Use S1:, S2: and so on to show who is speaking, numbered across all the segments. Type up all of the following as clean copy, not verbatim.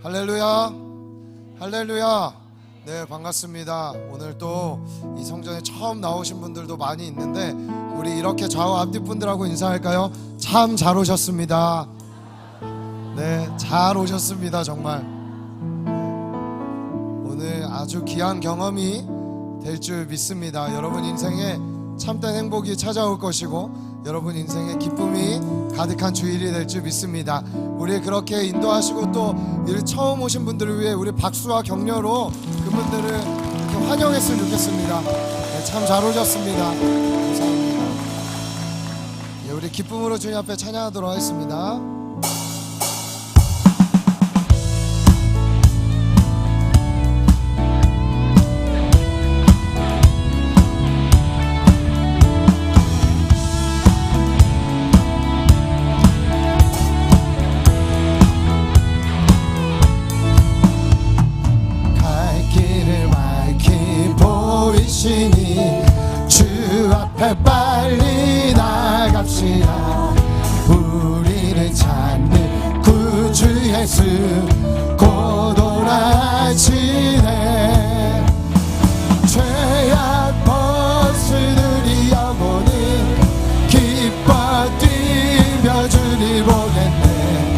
S1: 할렐루야, 할렐루야. 네, 반갑습니다. 오늘 또 이 성전에 처음 나오신 분들도 많이 있는데 우리 이렇게 좌우 앞뒤 분들하고 인사할까요? 참 잘 오셨습니다. 네, 잘 오셨습니다. 정말 오늘 아주 귀한 경험이 될 줄 믿습니다. 여러분 인생에 참된 행복이 찾아올 것이고 여러분 인생에 기쁨이 가득한 주일이 될 줄 믿습니다. 우리 그렇게 인도하시고 또 이 처음 오신 분들을 위해 우리 박수와 격려로 그분들을 이렇게 환영했으면 좋겠습니다. 네, 참 잘 오셨습니다. 감사합니다. 예, 우리 기쁨으로 주님 앞에 찬양하도록 하겠습니다. 주 앞에 빨리 나갑시다. 우리를 찾는 구주 예수 곧 오라시네. 죄악 벗으리 영혼이 기뻐 뛰며 주를 보겠네.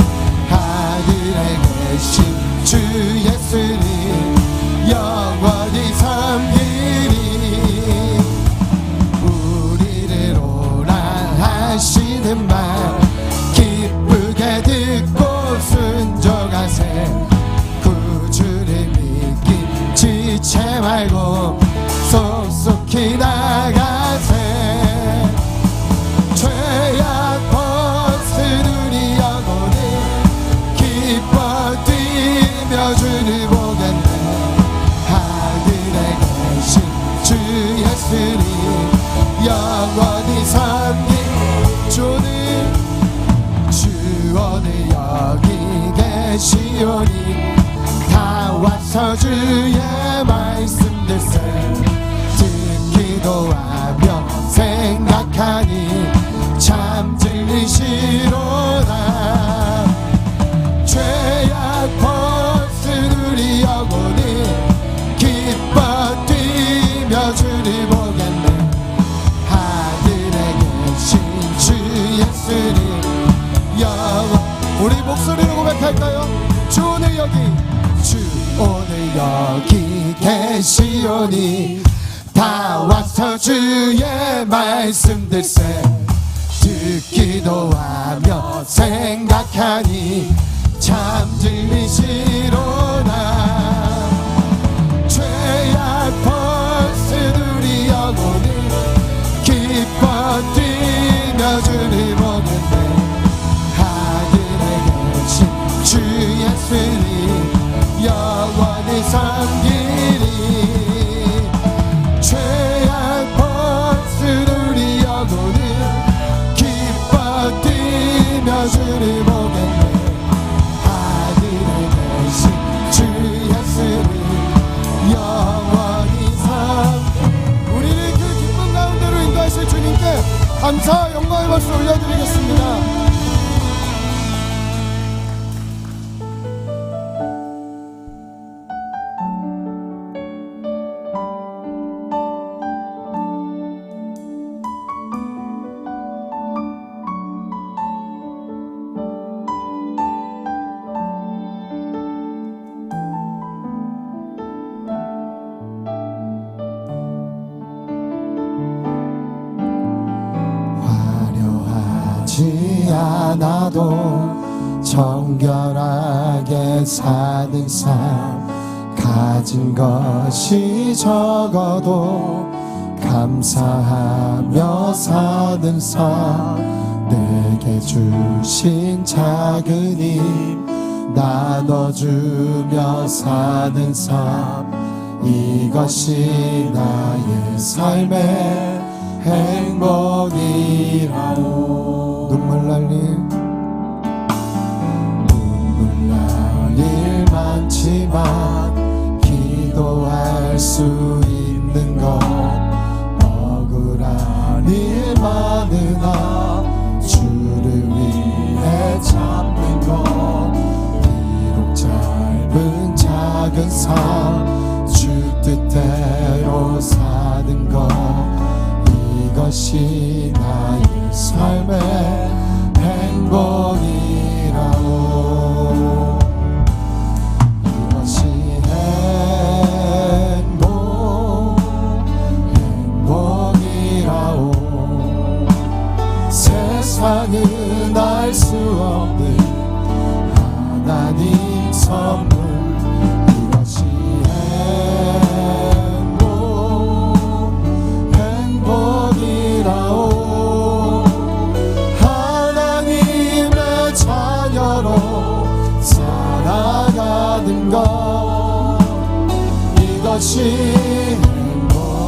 S1: 하늘에 계신 주 예수님 영원히 섬기리. 우리를 오라 하시는 말 기쁘게 듣고 순종하세. 구주를 믿기 지체 말고 속속히 나가세. 죄악 벗으리 영혼이 기뻐 뛰며 주를 보겠네. 주 예수님 영원히 섬기. 주 오늘 여기 계시오니 다 와서 주의 말씀 듣세. 듣기도 하며 생각하니 참 들리시로다. 죄악 벗은 우리 영혼이 기뻐 뛰며 주를 보겠네. 하늘에 계신 주 예수님 영원. 우리 목소리로 고백할까요? 주 오늘 여기 계시오니 다 와서 주의 말씀 듣세. 듣기도 하며 생각하니 참 들리시로다. 죄악 벗은 우리 영혼이 기뻐 뛰며 주를 보겠네. 하늘에 계신 주 예수님 영원히 섬기리. 죄악 벗은 우리 영혼이 기뻐 뛰며 주를 보겠네. 하늘에 계신 주 예수님 영원히 우리를 그 기쁨 가운데로 인도하실 주님께 감사와 영광의 박수 올려드리겠습니다. 않아도 정결하게 사는 삶. 가진 것이 적어도 감사하며 사는 삶. 내게 주신 작은 힘 나눠주며 사는 삶. 이것이 나의 삶의 행복이라오. 눈물 날 일 많지만 기도할 수 있는 것. 억울한 일 많으나 주를 위해 참는 것. 비록 잘 이것이 나의 삶의 행복이라오. 이것이 행복이라오. 세상은 알 수 없는 하나님 선물. 이것이 행복이라오. 하나님의 자녀로 살아가는 것. 이것이 행복이라오.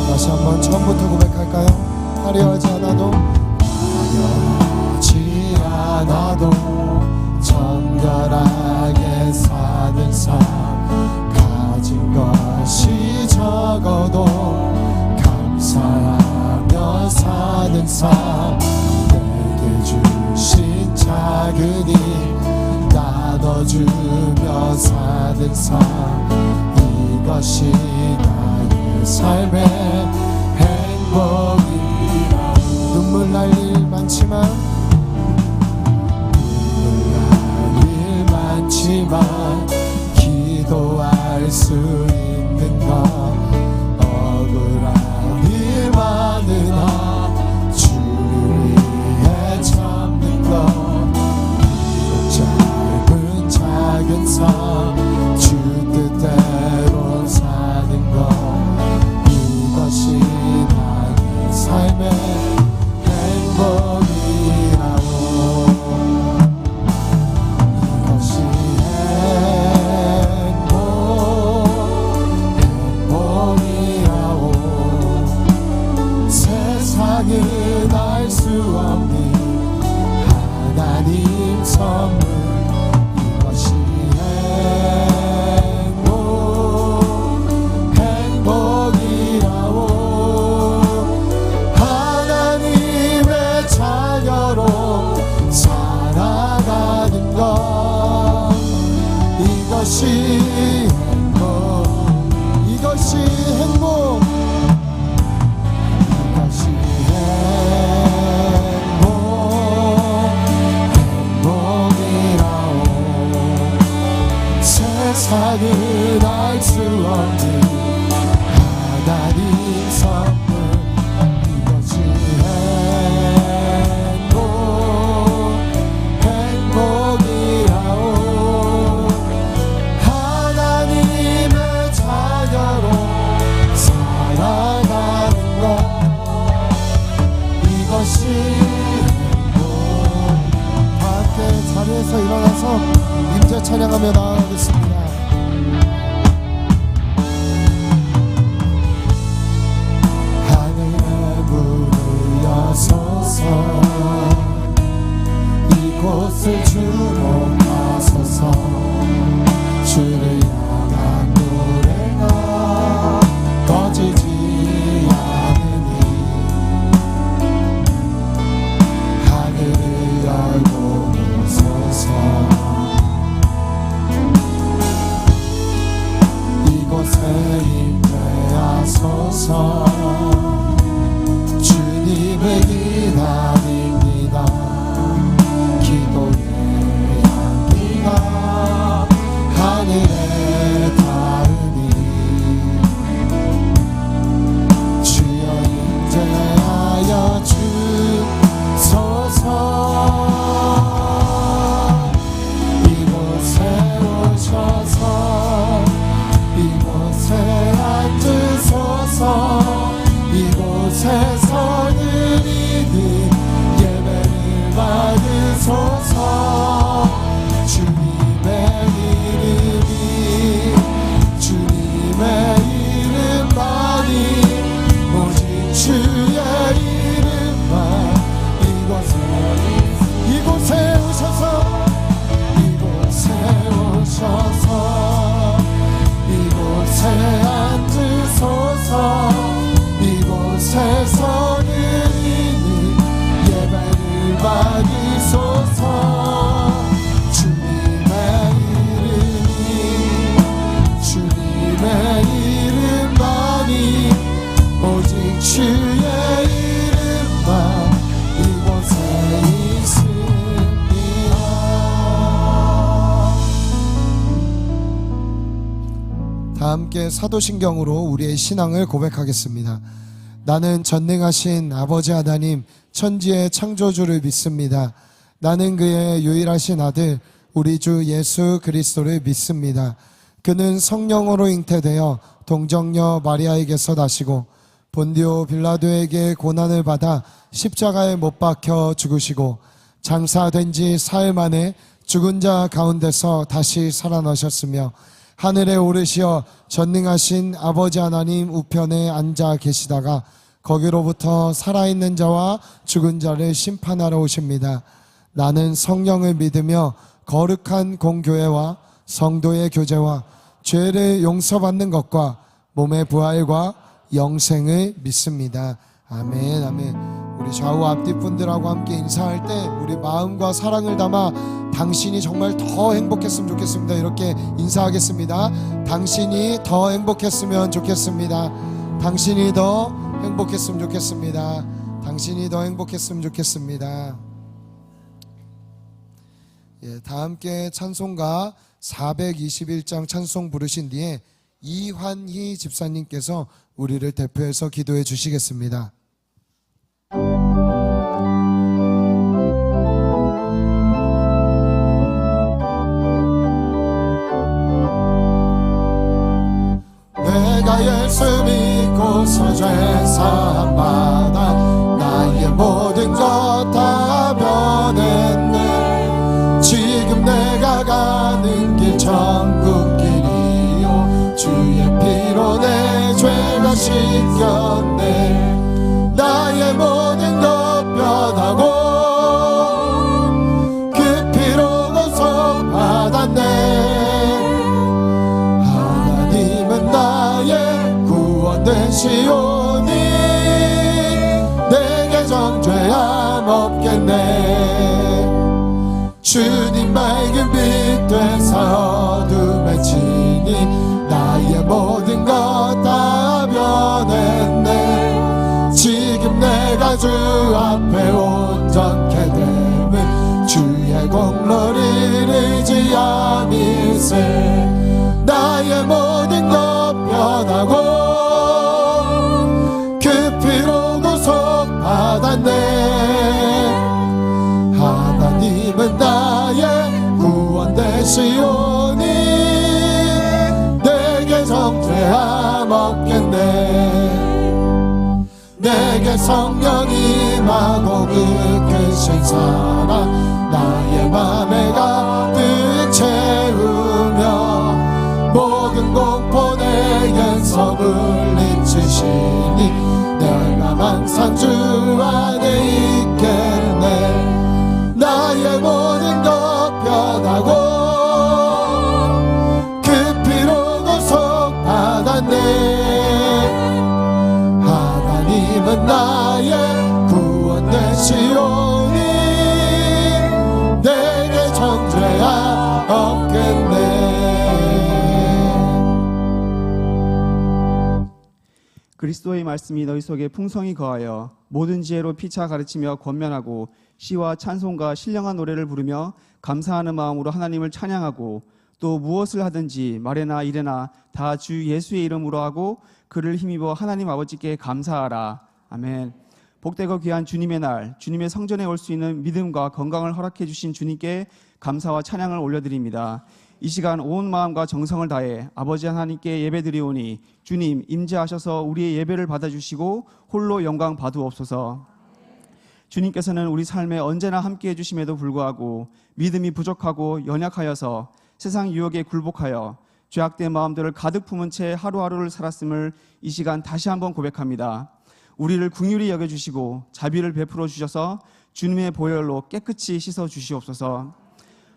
S1: 다시 한번 처음부터 고백할까요? 화려하지 않아도 정결하게 사는 삶. 가진 것이 적어도 감사하며 사는 삶. 내게 주신 작은 일 나눠주며 사는 삶. 이것이 나의 삶의 행복이라. 눈물 날 일 많지만 기도할 수 있는 것. 억울한 일 많으나 주를 위해 참는 것. 짧은 작은 삶 주 뜻대로 사는 것. 이것이 나의 삶의 행복이라오. 세상은 알 수 없는 하나님 선물. 이것이 행복이라오. 하나님의 자녀로 살아가는 것. 이것이 행복. 이것이 행복. 세상은 알 수 없는 하나님 선물. 이것이 행복이라오. 하나님의 자녀로 살아가는 것. 이것이 행복. 다 함께 자리에서 일어나서 임재 찬양하며 나아가겠습니다. 이곳을 주로 나서서 주를 향한 노래가 꺼지지 않으니. 하늘을 열고 오소서. 이곳에 임재하소서. 주님을 기다립니다. 기도의 향기가 하늘에 닿으니. 주여 임재하여 주소서. 이곳에 오셔서 이곳에 앉으소서. 다 함께 사도신경으로 우리의 신앙을 고백하겠습니다. 나는 전능하신 아버지 하나님 천지의 창조주를 믿습니다. 나는 그의 유일하신 아들 우리 주 예수 그리스도를 믿습니다. 그는 성령으로 잉태되어 동정녀 마리아에게서 나시고 본디오 빌라도에게 고난을 받아 십자가에 못 박혀 죽으시고 장사된 지 사흘 만에 죽은 자 가운데서 다시 살아나셨으며 하늘에 오르시어 전능하신 아버지 하나님 우편에 앉아 계시다가 거기로부터 살아있는 자와 죽은 자를 심판하러 오십니다. 나는 성령을 믿으며 거룩한 공교회와 성도의 교제와 죄를 용서받는 것과 몸의 부활과 영생을 믿습니다. 아멘. 아멘. 우리 좌우 앞뒤 분들하고 함께 인사할 때 우리 마음과 사랑을 담아 당신이 정말 더 행복했으면 좋겠습니다. 이렇게 인사하겠습니다. 당신이 더 행복했으면 좋겠습니다. 당신이 더 행복했으면 좋겠습니다. 당신이 더 행복했으면 좋겠습니다. 예, 다 함께 찬송가 421장 찬송 부르신 뒤에 이환희 집사님께서 우리를 대표해서 기도해 주시겠습니다. 내가 예수 믿고서 죄사함 받아 나의 모든 것 다 변했네. 지금 내가 가는 길 천국 길이요 주의 피로 내 죄가 씻겼네. 나의 모든 것 변하고 그 피로 고소받았네. 하나님은 나의 구원 되시오니 내게 정죄함 없겠네. 주님 맑은 빛 되사 어둠에 치니 나의 모든 것 다 변했네. 지금 내가 주 앞에 온전케 됨은 주의 공로를 의지함일세. 나의 모든 것 변하고 그 피로 구속받았네. 하나님은 나의 구원 되시오니 내게 정죄함 없겠네. 내게 성령이 임하고 그 크신 사랑 나의 맘에 가득 채우며 모든 공포 내겐 물리치시니 내가 항상 주 안에 있겠네. 나의 모든 것 변하고 그 피로 구속받았네. 하나님은 나의 구원 되시오니 내게 정죄함 없겠네.
S2: 그리스도의 말씀이 너희 속에 풍성히 거하여 모든 지혜로 피차 가르치며 권면하고 시와 찬송과 신령한 노래를 부르며 감사하는 마음으로 하나님을 찬양하고 또 무엇을 하든지 말에나 일에나 다 주 예수의 이름으로 하고 그를 힘입어 하나님 아버지께 감사하라. 아멘. 복되고 귀한 주님의 날, 주님의 성전에 올 수 있는 믿음과 건강을 허락해 주신 주님께 감사와 찬양을 올려드립니다. 이 시간 온 마음과 정성을 다해 아버지 하나님께 예배드리오니 주님 임재하셔서 우리의 예배를 받아주시고 홀로 영광 받으옵소서. 주님께서는 우리 삶에 언제나 함께해 주심에도 불구하고 믿음이 부족하고 연약하여서 세상 유혹에 굴복하여 죄악된 마음들을 가득 품은 채 하루하루를 살았음을 이 시간 다시 한번 고백합니다. 우리를 긍휼히 여겨주시고 자비를 베풀어 주셔서 주님의 보혈로 깨끗이 씻어 주시옵소서.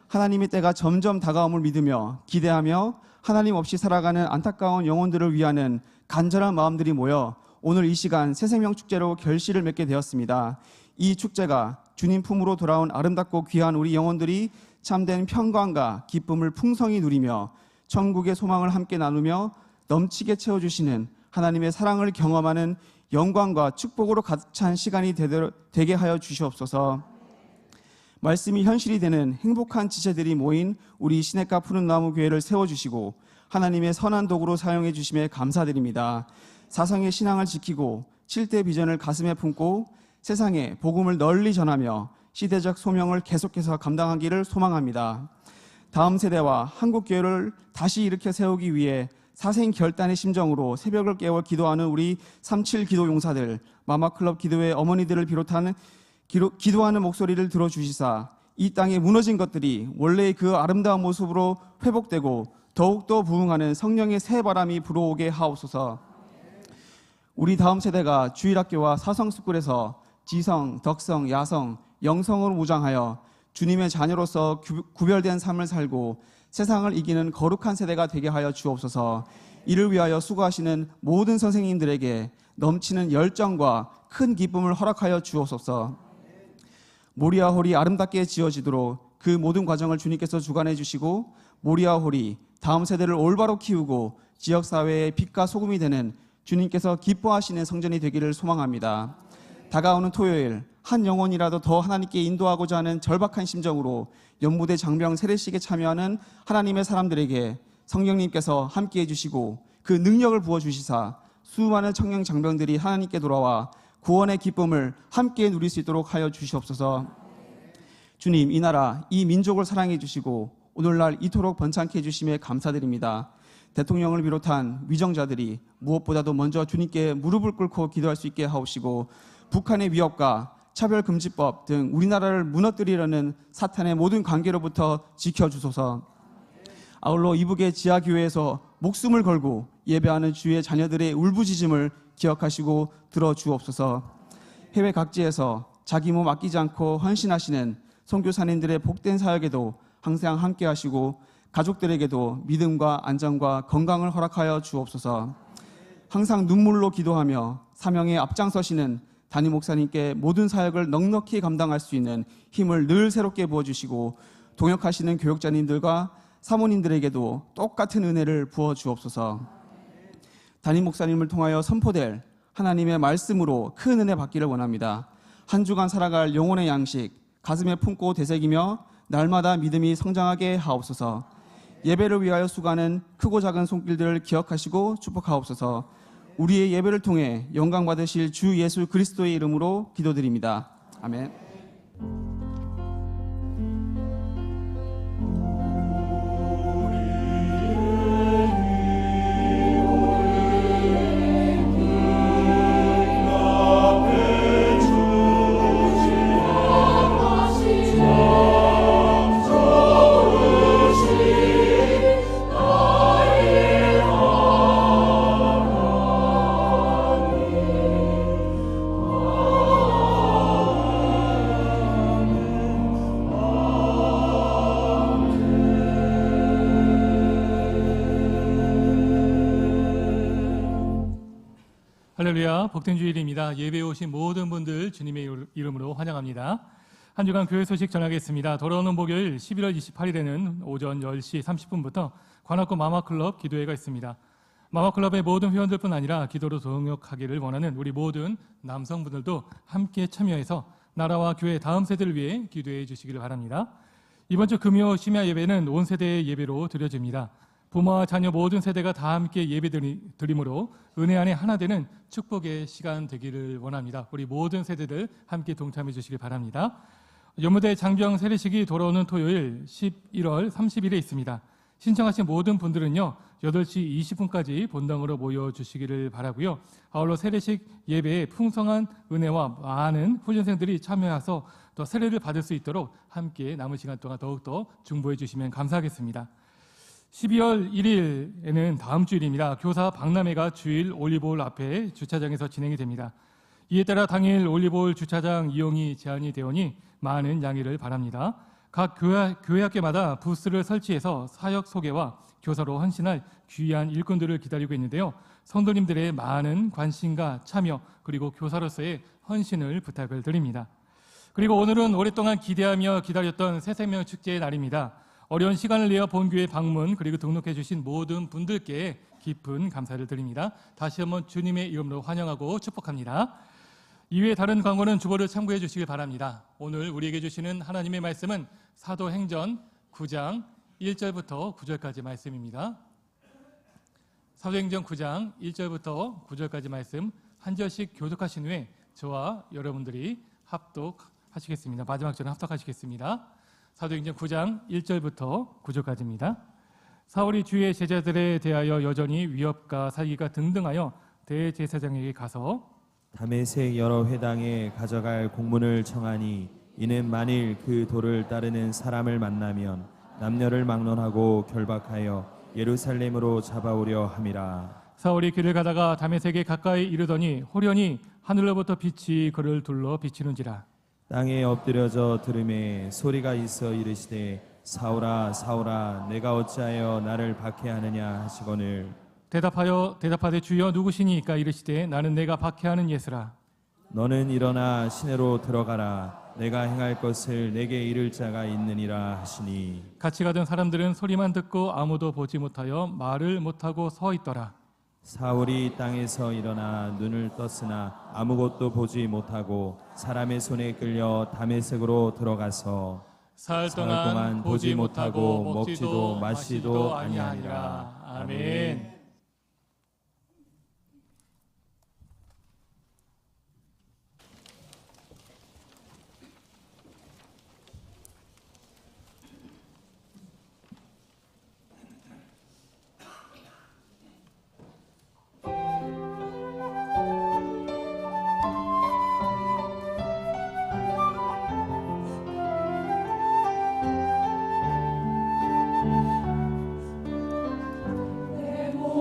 S2: 하나님의 때가 점점 다가옴을 믿으며 기대하며 하나님 없이 살아가는 안타까운 영혼들을 위하는 간절한 마음들이 모여 오늘 이 시간 새생명 축제로 결실을 맺게 되었습니다. 이 축제가 주님 품으로 돌아온 아름답고 귀한 우리 영혼들이 참된 평강과 기쁨을 풍성히 누리며 천국의 소망을 함께 나누며 넘치게 채워주시는 하나님의 사랑을 경험하는 영광과 축복으로 가득 찬 시간이 되게 하여 주시옵소서. 말씀이 현실이 되는 행복한 지체들이 모인 우리 시냇가 푸른 나무 교회를 세워주시고 하나님의 선한 도구로 사용해 주심에 감사드립니다. 사성의 신앙을 지키고 7대 비전을 가슴에 품고 세상에 복음을 널리 전하며 시대적 소명을 계속해서 감당하기를 소망합니다. 다음 세대와 한국교회를 다시 일으켜 세우기 위해 사생결단의 심정으로 새벽을 깨워 기도하는 우리 37 기도 용사들, 마마클럽 기도회 어머니들을 비롯한 기도하는 목소리를 들어주시사 이 땅에 무너진 것들이 원래의 그 아름다운 모습으로 회복되고 더욱더 부흥하는 성령의 새 바람이 불어오게 하옵소서. 우리 다음 세대가 주일학교와 사성스쿨에서 지성, 덕성, 야성, 영성으로 무장하여 주님의 자녀로서 구별된 삶을 살고 세상을 이기는 거룩한 세대가 되게 하여 주옵소서. 이를 위하여 수고하시는 모든 선생님들에게 넘치는 열정과 큰 기쁨을 허락하여 주옵소서. 모리아 홀이 아름답게 지어지도록 그 모든 과정을 주님께서 주관해 주시고 모리아 홀이 다음 세대를 올바로 키우고 지역사회의 빛과 소금이 되는 주님께서 기뻐하시는 성전이 되기를 소망합니다. 다가오는 토요일 한 영혼이라도 더 하나님께 인도하고자 하는 절박한 심정으로 연무대 장병 세례식에 참여하는 하나님의 사람들에게 성령님께서 함께해 주시고 그 능력을 부어주시사 수많은 청년 장병들이 하나님께 돌아와 구원의 기쁨을 함께 누릴 수 있도록 하여 주시옵소서. 주님, 이 나라, 이 민족을 사랑해 주시고 오늘날 이토록 번창케 해주심에 감사드립니다. 대통령을 비롯한 위정자들이 무엇보다도 먼저 주님께 무릎을 꿇고 기도할 수 있게 하옵시고 북한의 위협과 차별금지법 등 우리나라를 무너뜨리려는 사탄의 모든 관계로부터 지켜주소서. 아울러 이북의 지하교회에서 목숨을 걸고 예배하는 주의 자녀들의 울부짖음을 기억하시고 들어주옵소서. 해외 각지에서 자기 몸 아끼지 않고 헌신하시는 선교사님들의 복된 사역에도 항상 함께 하시고 가족들에게도 믿음과 안전과 건강을 허락하여 주옵소서. 항상 눈물로 기도하며 사명에 앞장서시는 담임 목사님께 모든 사역을 넉넉히 감당할 수 있는 힘을 늘 새롭게 부어주시고 동역하시는 교역자님들과 사모님들에게도 똑같은 은혜를 부어 주옵소서. 담임 목사님을 통하여 선포될 하나님의 말씀으로 큰 은혜 받기를 원합니다. 한 주간 살아갈 영혼의 양식 가슴에 품고 되새기며 날마다 믿음이 성장하게 하옵소서. 예배를 위하여 수고하는 크고 작은 손길들을 기억하시고 축복하옵소서. 우리의 예배를 통해 영광 받으실 주 예수 그리스도의 이름으로 기도드립니다. 아멘.
S3: 할렐루야, 복된 주일입니다. 예배에 오신 모든 분들 주님의 이름으로 환영합니다. 한 주간 교회 소식 전하겠습니다. 돌아오는 목요일 11월 28일에는 오전 10시 30분부터 관악구 마마클럽 기도회가 있습니다. 마마클럽의 모든 회원들뿐 아니라 기도로 동역하기를 원하는 우리 모든 남성분들도 함께 참여해서 나라와 교회 다음 세대를 위해 기도해 주시기를 바랍니다. 이번 주 금요 심야 예배는 온 세대의 예배로 드려집니다. 부모와 자녀 모든 세대가 다 함께 예배 드림으로 은혜 안에 하나 되는 축복의 시간 되기를 원합니다. 우리 모든 세대들 함께 동참해 주시길 바랍니다. 연무대 장병 세례식이 돌아오는 토요일 11월 30일에 있습니다. 신청하신 모든 분들은요 8시 20분까지 본당으로 모여주시기를 바라고요. 아울러 세례식 예배에 풍성한 은혜와 많은 훈련생들이 참여해서 또 세례를 받을 수 있도록 함께 남은 시간 동안 더욱더 중보해 주시면 감사하겠습니다. 12월 1일에는 다음 주일입니다. 교사 박람회가 주일 올리브홀 앞에 주차장에서 진행이 됩니다. 이에 따라 당일 올리브홀 주차장 이용이 제한이 되오니 많은 양해를 바랍니다. 각 교회 학교마다 부스를 설치해서 사역 소개와 교사로 헌신할 귀한 일꾼들을 기다리고 있는데요. 성도님들의 많은 관심과 참여 그리고 교사로서의 헌신을 부탁을 드립니다. 그리고 오늘은 오랫동안 기대하며 기다렸던 새생명 축제의 날입니다. 어려운 시간을 내어 본교회 방문 그리고 등록해 주신 모든 분들께 깊은 감사를 드립니다. 다시 한번 주님의 이름으로 환영하고 축복합니다. 이외에 다른 광고는 주보를 참고해 주시길 바랍니다. 오늘 우리에게 주시는 하나님의 말씀은 사도행전 9장 1절부터 9절까지 말씀입니다. 사도행전 9장 1절부터 9절까지 말씀 한 절씩 교독하신 후에 저와 여러분들이 합독하시겠습니다. 마지막 절은 합독하시겠습니다. 사도행전 9장 1절부터 9절까지입니다. 사울이 주의 제자들에 대하여 여전히 위협과 사기가 등등하여 대제사장에게 가서
S4: 다메섹 여러 회당에 가져갈 공문을 청하니 이는 만일 그 도를 따르는 사람을 만나면 남녀를 막론하고 결박하여 예루살렘으로 잡아오려 함이라.
S3: 사울이 길을 가다가 다메섹에 가까이 이르더니 호련히 하늘로부터 빛이 그를 둘러 비치는지라.
S4: 땅에 엎드려져 들음에 소리가 있어 이르시되 사울아 사울아 내가 어찌하여 나를 박해하느냐 하시거늘
S3: 대답하되 주여 누구시니까 이르시되 나는 내가 박해하는 예수라.
S4: 너는 일어나 시내로 들어가라 내가 행할 것을 내게 이를 자가 있느니라 하시니
S3: 같이 가던 사람들은 소리만 듣고 아무도 보지 못하여 말을 못하고 서 있더라.
S4: 사울이 땅에서 일어나 눈을 떴으나 아무것도 보지 못하고 사람의 손에 끌려 다메섹으로 들어가서
S3: 사흘 동안 보지 못하고 먹지도 마시지도 아니하니라. 아멘.
S5: 내 몸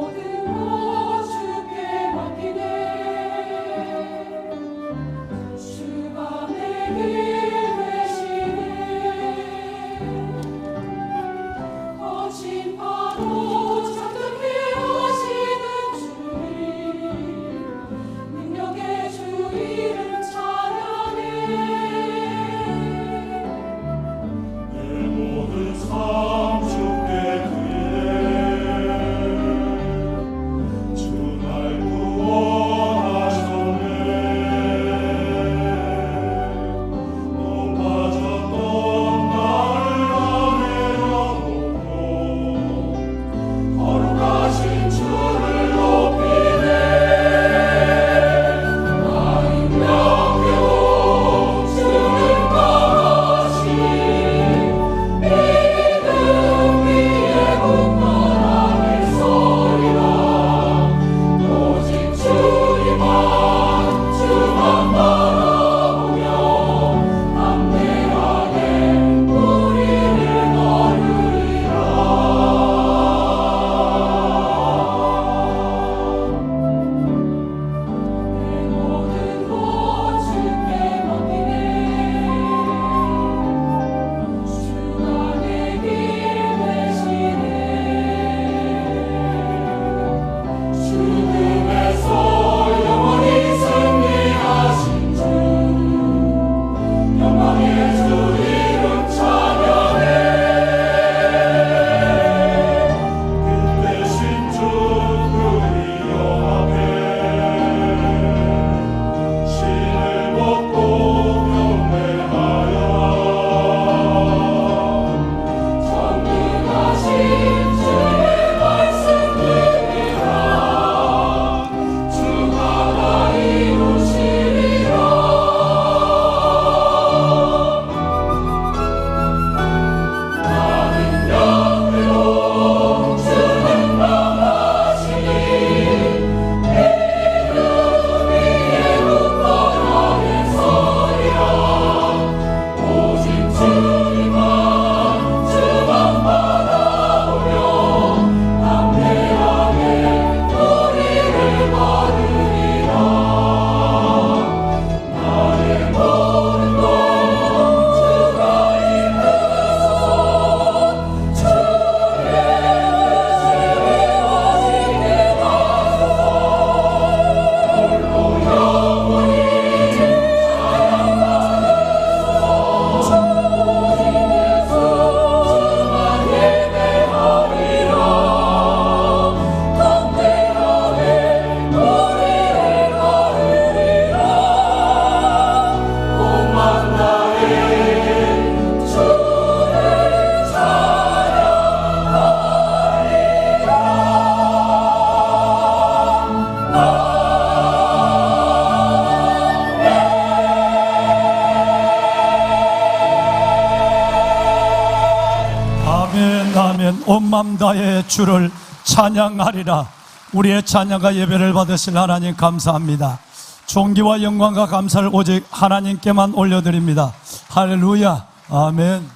S5: 온 맘 다해 주를 찬양하리라. 우리의 찬양과 예배를 받으실 하나님 감사합니다. 존귀와 영광과 감사를 오직 하나님께만 올려드립니다. 할렐루야. 아멘.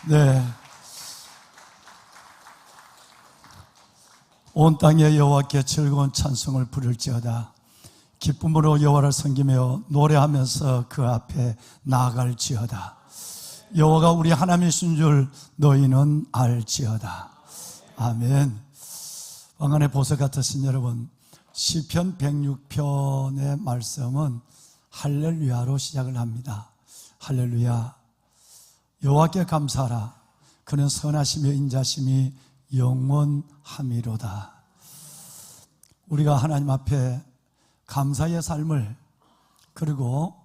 S5: 네. 온 땅에 여호와께 즐거운 찬송을 부를지어다. 기쁨으로 여호와를 섬기며 노래하면서 그 앞에 나아갈지어다. 여호와가 우리 하나님이신 줄 너희는 알지어다. 아멘. 왕관의 보석 같으신 여러분, 시편 106편의 말씀은 할렐루야로 시작을 합니다. 할렐루야. 여호와께 감사하라. 그는 선하시며 인자심이 영원함이로다. 우리가 하나님 앞에 감사의 삶을, 그리고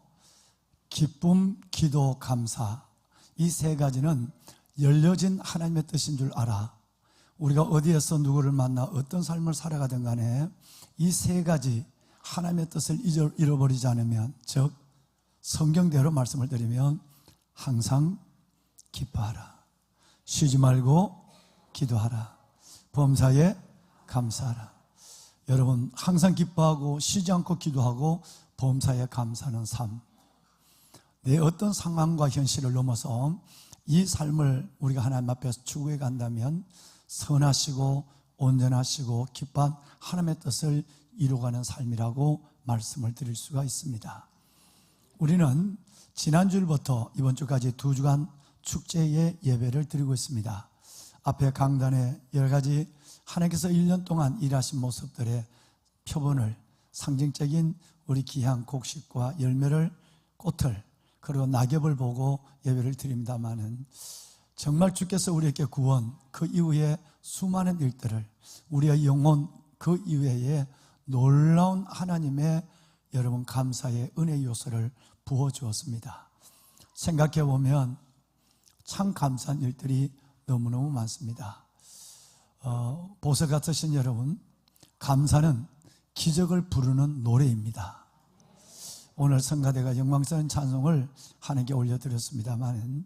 S5: 기쁨, 기도, 감사, 이 세 가지는 열려진 하나님의 뜻인 줄 알아. 우리가 어디에서 누구를 만나 어떤 삶을 살아가든 간에 이 세 가지 하나님의 뜻을 잃어버리지 않으면, 즉 성경대로 말씀을 드리면 항상 기뻐하라, 쉬지 말고 기도하라, 범사에 감사하라. 여러분, 항상 기뻐하고 쉬지 않고 기도하고 범사에 감사하는 삶, 내 어떤 상황과 현실을 넘어서 이 삶을 우리가 하나님 앞에서 추구해 간다면 선하시고 온전하시고 기뻐한 하나님의 뜻을 이루어가는 삶이라고 말씀을 드릴 수가 있습니다. 우리는 지난주부터 이번 주까지 2주간 축제의 예배를 드리고 있습니다. 앞에 강단에 여러 가지 하나님께서 1년 동안 일하신 모습들의 표본을, 상징적인 우리 귀한 곡식과 열매를, 꽃을, 그리고 낙엽을 보고 예배를 드립니다마는, 정말 주께서 우리에게 구원, 그 이후에 수많은 일들을, 우리의 영혼, 그 이외에 놀라운 하나님의 여러분 감사의 은혜 요소를 부어주었습니다. 생각해 보면 참 감사한 일들이 너무너무 많습니다. 보석 같으신 여러분, 감사는 기적을 부르는 노래입니다. 오늘 성가대가 영광스러운 찬송을 하나님께 올려드렸습니다만,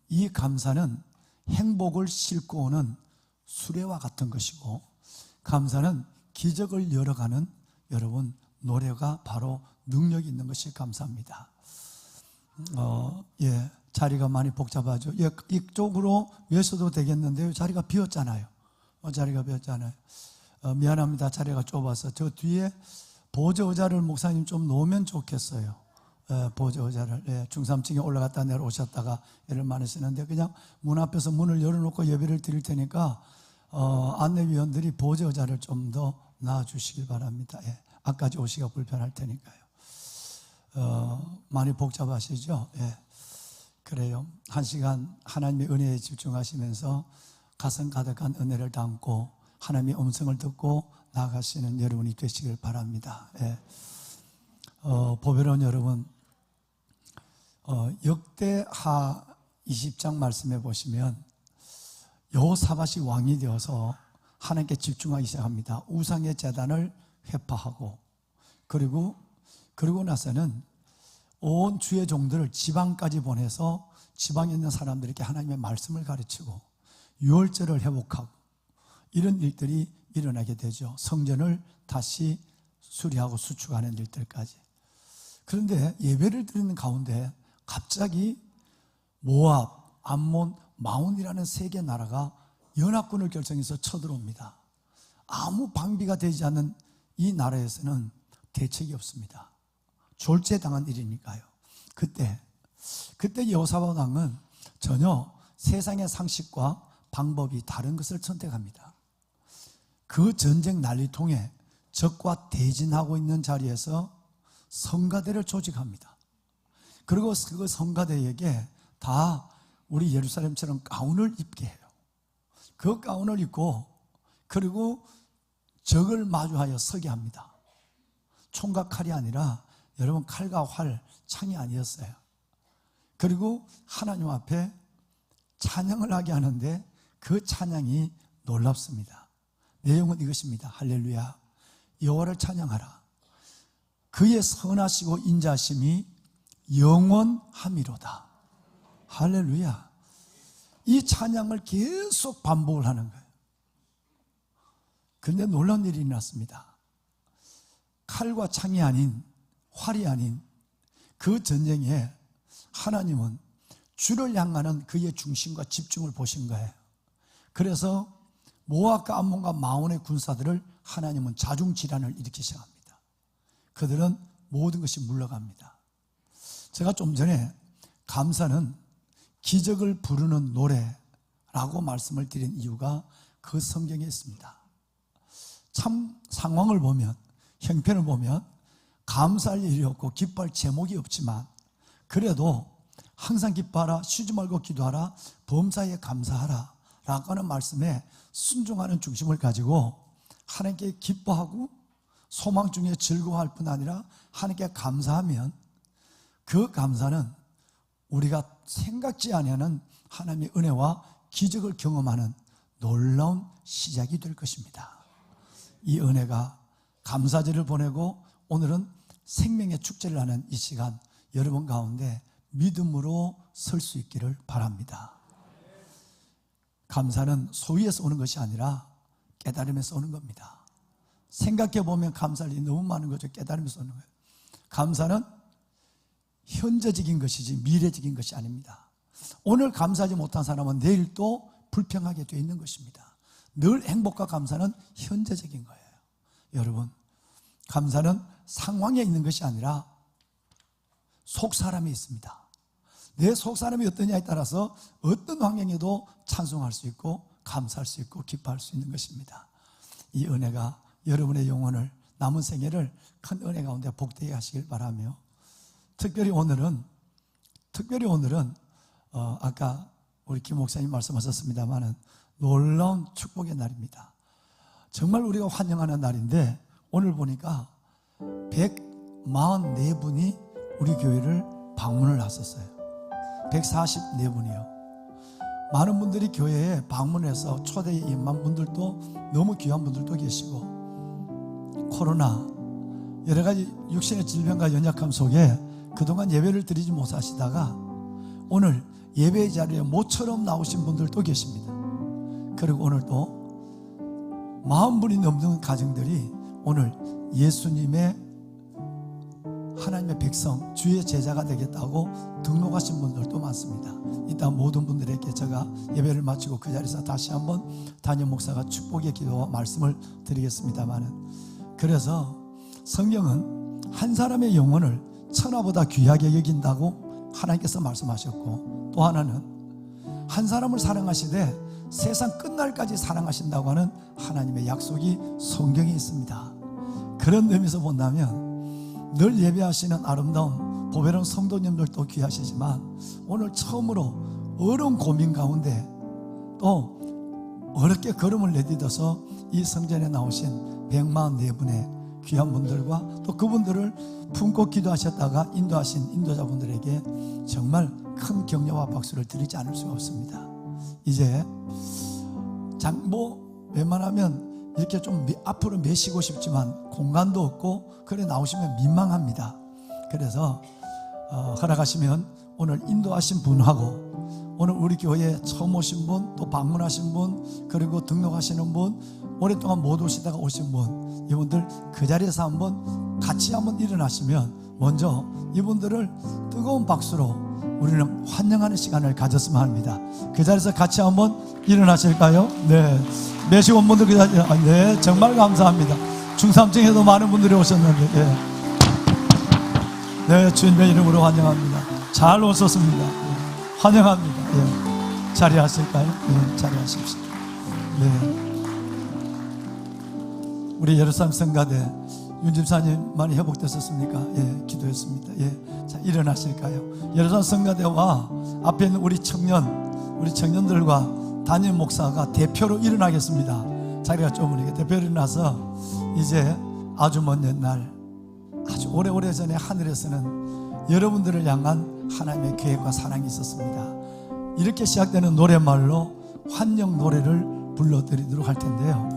S5: 이 감사는 행복을 싣고 오는 수레와 같은 것이고, 감사는 기적을 열어가는 여러분 노래가 바로 능력이 있는 것이 감사합니다. 자리가 많이 복잡하죠. 이쪽으로 외서도 되겠는데요. 자리가 비었잖아요. 자리가 비었잖아요. 미안합니다. 자리가 좁아서. 저 뒤에 보좌 의자를 목사님 좀 놓으면 좋겠어요. 보좌 의자를. 중삼층에 올라갔다 내려오셨다가 일을 많이 쓰는데, 그냥 문 앞에서 문을 열어놓고 예배를 드릴 테니까 안내위원들이 보좌 의자를 좀 더 놔주시길 바랍니다. 앞까지 오시기가 불편할 테니까요. 많이 복잡하시죠? 그래요. 1시간 하나님의 은혜에 집중하시면서 가슴 가득한 은혜를 담고 하나님의 음성을 듣고 나아가시는 여러분이 되시길 바랍니다. 보배로운 여러분, 역대하 20장 말씀해 보시면 여호사밧이 왕이 되어서 하나님께 집중하기 시작합니다. 우상의 제단을 회파하고, 그리고 나서는 온 주의 종들을 지방까지 보내서 지방에 있는 사람들에게 하나님의 말씀을 가르치고 유월절을 회복하고, 이런 일들이 일어나게 되죠. 성전을 다시 수리하고 수축하는 일들까지. 그런데 예배를 드리는 가운데 갑자기 모압, 암몬, 마온이라는 세 개 나라가 연합군을 결성해서 쳐들어옵니다. 아무 방비가 되지 않는 이 나라에서는 대책이 없습니다. 졸제당한 일이니까요. 그때 여호사밧 왕은 전혀 세상의 상식과 방법이 다른 것을 선택합니다. 그 전쟁 난리통에 적과 대진하고 있는 자리에서 성가대를 조직합니다. 그리고 그 성가대에게 다 우리 예루살렘처럼 가운을 입게 해요. 그 가운을 입고, 그리고 적을 마주하여 서게 합니다. 총과 칼이 아니라 여러분 칼과 활, 창이 아니었어요. 그리고 하나님 앞에 찬양을 하게 하는데 그 찬양이 놀랍습니다. 내용은 이것입니다. 할렐루야. 여호와를 찬양하라. 그의 선하시고 인자심이 영원함이로다. 할렐루야. 이 찬양을 계속 반복을 하는 거예요. 그런데 놀라운 일이 일어났습니다. 칼과 창이 아닌, 활이 아닌 그 전쟁에 하나님은 주를 향하는 그의 중심과 집중을 보신 거예요. 그래서 모압과 암몬과 마온의 군사들을 하나님은 자중질환을 일으키기 시작합니다. 그들은 모든 것이 물러갑니다. 제가 좀 전에 감사는 기적을 부르는 노래라고 말씀을 드린 이유가 그 성경에 있습니다. 참 상황을 보면, 형편을 보면 감사할 일이 없고 기뻐할 제목이 없지만 그래도 항상 기뻐하라, 쉬지 말고 기도하라, 범사에 감사하라 라고 하는 말씀에 순종하는 중심을 가지고 하나님께 기뻐하고 소망 중에 즐거워할 뿐 아니라 하나님께 감사하면 그 감사는 우리가 생각지 아니하는 하나님의 은혜와 기적을 경험하는 놀라운 시작이 될 것입니다. 이 은혜가 감사절을 보내고 오늘은 생명의 축제를 하는 이 시간, 여러분 가운데 믿음으로 설 수 있기를 바랍니다. 감사는 소위에서 오는 것이 아니라 깨달음에서 오는 겁니다. 생각해 보면 감사할 일이 너무 많은 거죠. 깨달음에서 오는 거예요. 감사는 현재적인 것이지 미래적인 것이 아닙니다. 오늘 감사하지 못한 사람은 내일 또 불평하게 되어 있는 것입니다. 늘 행복과 감사는 현재적인 거예요. 여러분, 감사는 상황에 있는 것이 아니라 속사람이 있습니다. 내 속사람이 어떠냐에 따라서 어떤 환경에도 찬송할 수 있고 감사할 수 있고 기뻐할 수 있는 것입니다. 이 은혜가 여러분의 영혼을, 남은 생애를 큰 은혜 가운데 복되게 하시길 바라며, 특별히 오늘은 아까 우리 김 목사님 말씀하셨습니다마는 놀라운 축복의 날입니다. 정말 우리가 환영하는 날인데 오늘 보니까 144분이 우리 교회를 방문을 하셨어요. 144분이요. 많은 분들이 교회에 방문해서 초대에 임한 분들도, 너무 귀한 분들도 계시고, 코로나 여러 가지 육신의 질병과 연약함 속에 그동안 예배를 드리지 못하시다가 오늘 예배의 자리에 모처럼 나오신 분들도 계십니다. 그리고 오늘 또 40분이 넘는 가정들이 오늘 예수님의 하나님의 백성, 주의 제자가 되겠다고 등록하신 분들도 많습니다. 이따 모든 분들에게 제가 예배를 마치고 그 자리에서 다시 한번 담임 목사가 축복의 기도와 말씀을 드리겠습니다마는, 그래서 성경은 한 사람의 영혼을 천하보다 귀하게 여긴다고 하나님께서 말씀하셨고, 또 하나는 한 사람을 사랑하시되 세상 끝날까지 사랑하신다고 하는 하나님의 약속이 성경에 있습니다. 그런 의미에서 본다면 늘 예배하시는 아름다운 보배로운 성도님들도 귀하시지만 오늘 처음으로 어려운 고민 가운데 또 어렵게 걸음을 내딛어서 이 성전에 나오신 144분의 귀한 분들과 또 그분들을 품고 기도하셨다가 인도하신 인도자분들에게 정말 큰 격려와 박수를 드리지 않을 수가 없습니다. 이제 웬만하면 이렇게 좀 앞으로 메시고 싶지만 공간도 없고 그래 나오시면 민망합니다. 그래서 허락하시면 오늘 인도하신 분하고 오늘 우리 교회에 처음 오신 분, 또 방문하신 분, 그리고 등록하시는 분, 오랫동안 못 오시다가 오신 분, 이분들 그 자리에서 한번 같이 한번 일어나시면 먼저 이분들을 뜨거운 박수로 우리는 환영하는 시간을 가졌으면 합니다. 그 자리에서 같이 한번 일어나실까요? 네. 매시 온 분들 그 자리에, 네. 정말 감사합니다. 중삼층에도 많은 분들이 오셨는데, 네. 네. 주님의 이름으로 환영합니다. 잘 오셨습니다. 네. 환영합니다. 네. 자리하실까요? 네. 자리하십시오. 네. 우리 예루살렘 성가대 윤 집사님 많이 회복되셨습니까? 예, 기도했습니다. 예, 자 일어나실까요? 예루살렘 성가대와 앞에 있는 우리 청년들과 담임 목사가 대표로 일어나겠습니다. 자리가 좁으니까 대표로 일어나서 이제 아주 먼 옛날, 아주 오래오래 전에 하늘에서는 여러분들을 향한 하나님의 계획과 사랑이 있었습니다. 이렇게 시작되는 노랫말로 환영 노래를 불러드리도록 할 텐데요.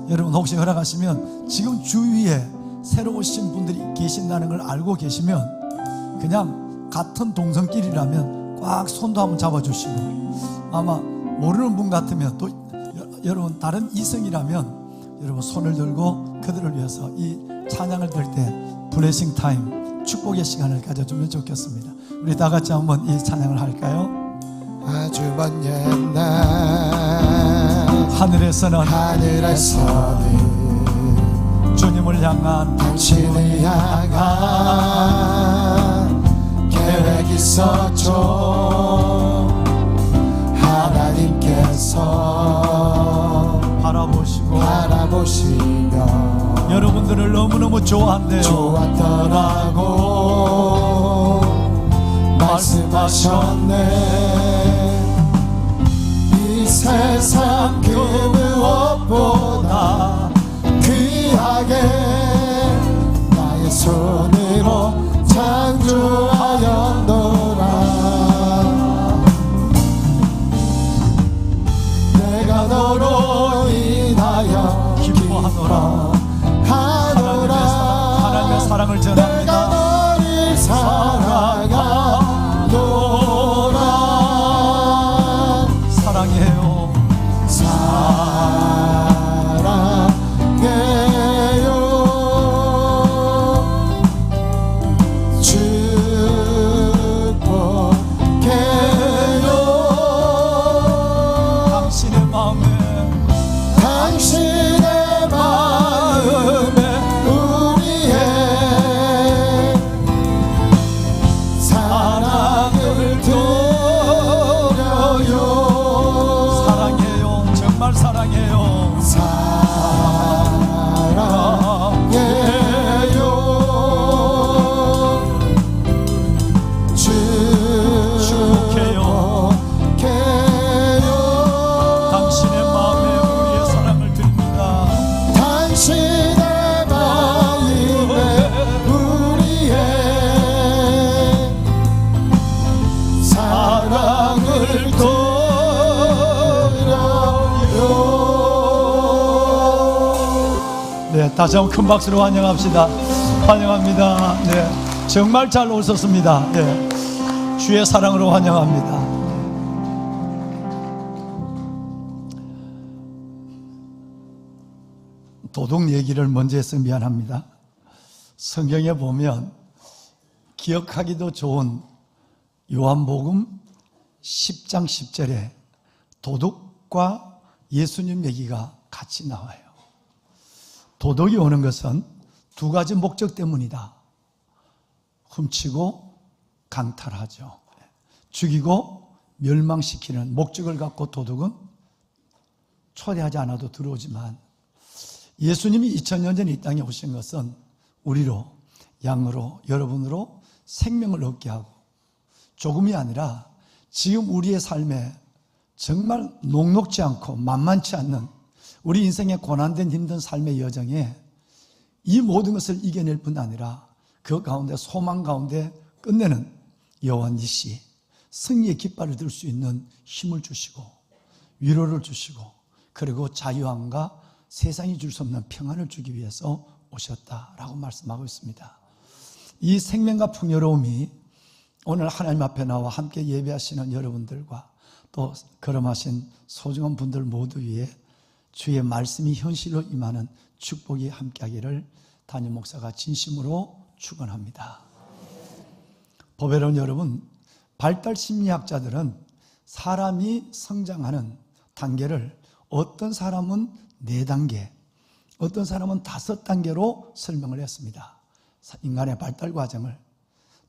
S5: 여러분 혹시 허락하시면 지금 주위에 새로 오신 분들이 계신다는 걸 알고 계시면 그냥 같은 동성끼리라면 꽉 손도 한번 잡아주시고, 아마 모르는 분 같으면 또 여러분 다른 이성이라면 여러분 손을 들고 그들을 위해서 이 찬양을 들 때 블레싱 타임, 축복의 시간을 가져주면 좋겠습니다. 우리 다 같이 한번 이 찬양을 할까요?
S1: 아주 먼 옛날
S5: 하늘에서는 주님을 향한
S1: 당신을 향한 계획 있었죠. 하나님께서 바라보시며
S5: 여러분들을 너무너무 좋아한대요.
S1: 좋았더라고 말씀하셨네. 이 세상 그 무엇보다 귀하게 나의 손으로 창조하였노라. 내가 너로 인하여 기뻐하노라.
S5: 하나님의 사랑을 전합니다.
S1: 내가 너를 사랑하노라.
S5: 사랑해요.
S1: 사랑해요. 축복해요.
S5: 당신의 마음에
S1: 우리의 사랑을 드려요.
S5: 사랑해요. 정말 사랑해요.
S1: 사랑해요.
S5: 축복해요. 당신의 마음에 우리의 사랑을 드립니다.
S1: 당신의 마음에 우리의 사랑을 드려요.
S5: 네, 다시 한번 큰 박수로 환영합시다. 환영합니다. 네, 정말 잘 오셨습니다. 네, 주의 사랑으로 환영합니다. 도둑 얘기를 먼저 해서 미안합니다. 성경에 보면 기억하기도 좋은 요한복음 10장 10절에 도둑과 예수님 얘기가 같이 나와요. 도둑이 오는 것은 두 가지 목적 때문이다. 훔치고 강탈하죠. 죽이고 멸망시키는 목적을 갖고 도둑은 초대하지 않아도 들어오지만 예수님이 2000년 전에 이 땅에 오신 것은 우리로, 양으로, 여러분으로 생명을 얻게 하고 조금이 아니라 지금 우리의 삶에 정말 녹록지 않고 만만치 않는 우리 인생의 고난된 힘든 삶의 여정에 이 모든 것을 이겨낼 뿐 아니라 그 가운데 소망 가운데 끝내는 여호와 니시 승리의 깃발을 들 수 있는 힘을 주시고 위로를 주시고 그리고 자유함과 세상이 줄 수 없는 평안을 주기 위해서 오셨다라고 말씀하고 있습니다. 이 생명과 풍요로움이 오늘 하나님 앞에 나와 함께 예배하시는 여러분들과 또 걸음하신 소중한 분들 모두 위에 주의 말씀이 현실로 임하는 축복이 함께하기를 담임 목사가 진심으로 축원합니다. 보배로운 여러분, 발달 심리학자들은 사람이 성장하는 단계를 어떤 사람은 4단계, 어떤 사람은 5단계로 설명을 했습니다. 인간의 발달 과정을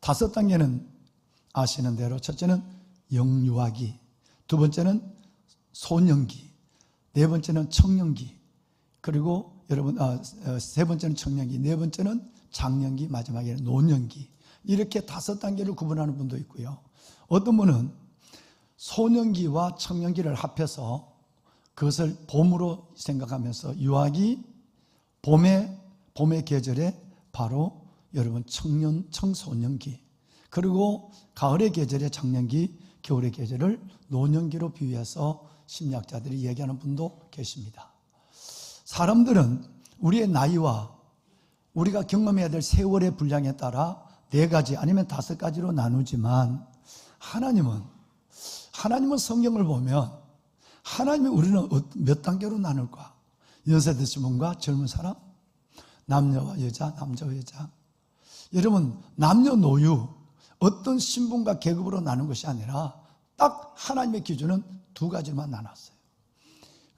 S5: 5단계는 아시는 대로 첫째는 영유아기, 두 번째는 소년기, 네 번째는 청년기, 그리고 여러분 세 번째는 청년기, 네 번째는 장년기, 마지막에는 노년기. 이렇게 5단계를 구분하는 분도 있고요. 어떤 분은 소년기와 청년기를 합해서 그것을 봄으로 생각하면서 유아기, 봄의 계절에 바로 여러분 청소년기, 그리고 가을의 계절에 장년기, 겨울의 계절을 노년기로 비유해서 심리학자들이 얘기하는 분도 계십니다. 사람들은 우리의 나이와 우리가 경험해야 될 세월의 분량에 따라 4가지 아니면 5가지로 나누지만 하나님은 성경을 보면 하나님이 우리는 몇 단계로 나눌까? 연세드신 분과 젊은 사람, 남녀와 여자, 남자와 여자. 여러분, 남녀노유 어떤 신분과 계급으로 나눈 것이 아니라 딱 하나님의 기준은 두 가지만 나눴어요.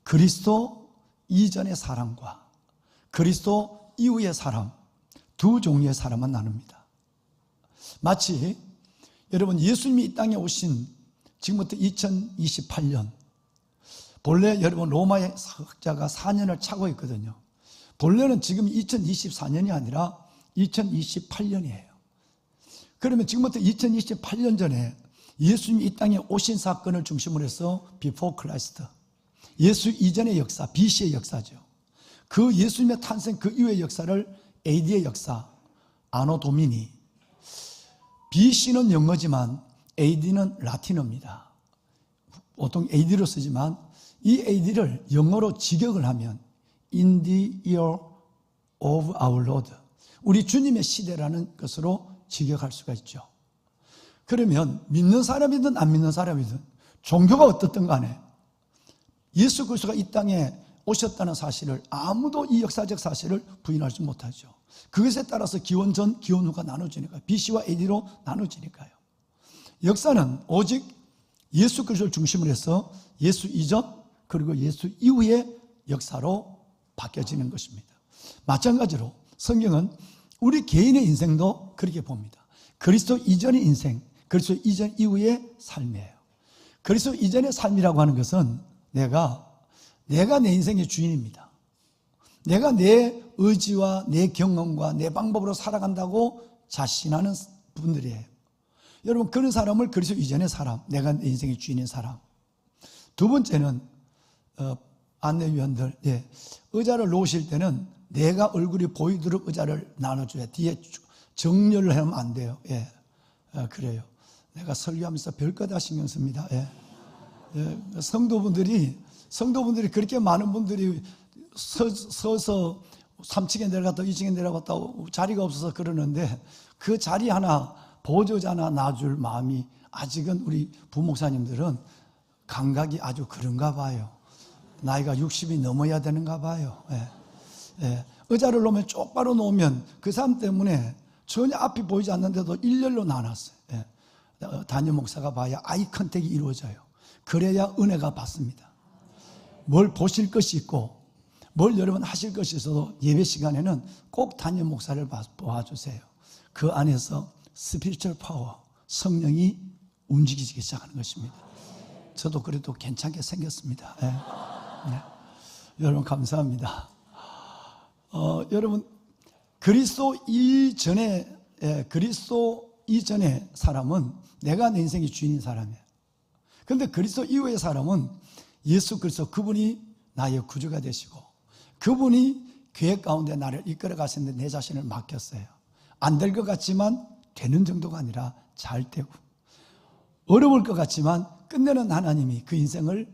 S5: 그리스도 이전의 사람과 그리스도 이후의 사람, 두 종류의 사람만 나눕니다. 마치 여러분, 예수님이 이 땅에 오신 지금부터 2028년, 본래 여러분 로마의 학자가 4년을 차고 있거든요. 본래는 지금 2024년이 아니라 2028년이에요. 그러면 지금부터 2028년 전에 예수님이 이 땅에 오신 사건을 중심으로 해서 Before Christ, 예수 이전의 역사, BC의 역사죠. 그 예수님의 탄생 그 이후의 역사를 AD의 역사, 아노 도미니. BC는 영어지만 AD는 라틴어입니다. 보통 AD로 쓰지만 이 AD를 영어로 직역을 하면 In the year of our Lord, 우리 주님의 시대라는 것으로 직역할 수가 있죠. 그러면 믿는 사람이든 안 믿는 사람이든 종교가 어떻든 간에 예수 그리스도가 이 땅에 오셨다는 사실을 아무도 이 역사적 사실을 부인하지 못하죠. 그것에 따라서 기원 전, 기원 후가 나눠지니까요. BC와 AD로 나눠지니까요. 역사는 오직 예수 그리스도를 중심으로 해서 예수 이전 그리고 예수 이후의 역사로 바뀌어지는 것입니다. 마찬가지로 성경은 우리 개인의 인생도 그렇게 봅니다. 그리스도 이전의 인생, 그리스도 이전 이후의 삶이에요. 그리스도 이전의 삶이라고 하는 것은 내가 내 인생의 주인입니다. 내가 내 의지와 내 경험과 내 방법으로 살아간다고 자신하는 분들이에요. 여러분, 그런 사람을 그리스도 이전의 사람, 내가 내 인생의 주인인 사람. 두 번째는 안내위원들, 의자를 놓으실 때는 내가 얼굴이 보이도록 의자를 나눠줘야 뒤에 정렬을 하면 안 돼요. 그래요. 내가 설교하면서 별거 다 신경 씁니다. 성도분들이 그렇게 많은 분들이 서서 3층에 내려갔다 2층에 내려갔다 자리가 없어서 그러는데 그 자리 하나 보조자 하나 놔줄 마음이 아직은 우리 부목사님들은 감각이 아주 그런가 봐요. 나이가 60이 넘어야 되는가 봐요. 의자를 놓으면 쪽바로 놓으면 그 사람 때문에 전혀 앞이 보이지 않는데도 일렬로 나눴어요. 담임 목사가 봐야 아이 컨택이 이루어져요. 그래야 은혜가 받습니다. 뭘 보실 것이 있고 뭘 여러분 하실 것이 있어도 예배 시간에는 꼭 담임 목사를 봐주세요. 그 안에서 스피리추얼 파워, 성령이 움직이기 시작하는 것입니다. 저도 그래도 괜찮게 생겼습니다. 여러분 감사합니다. 여러분 그리스도 이전의 사람은 내가 내 인생의 주인인 사람이에요. 그런데 그리스도 이후의 사람은 예수 그리스도, 그분이 나의 구주가 되시고 그분이 계획 가운데 나를 이끌어 가시는데 내 자신을 맡겼어요. 안 될 것 같지만 되는 정도가 아니라 잘 되고 어려울 것 같지만 끝내는 하나님이 그 인생을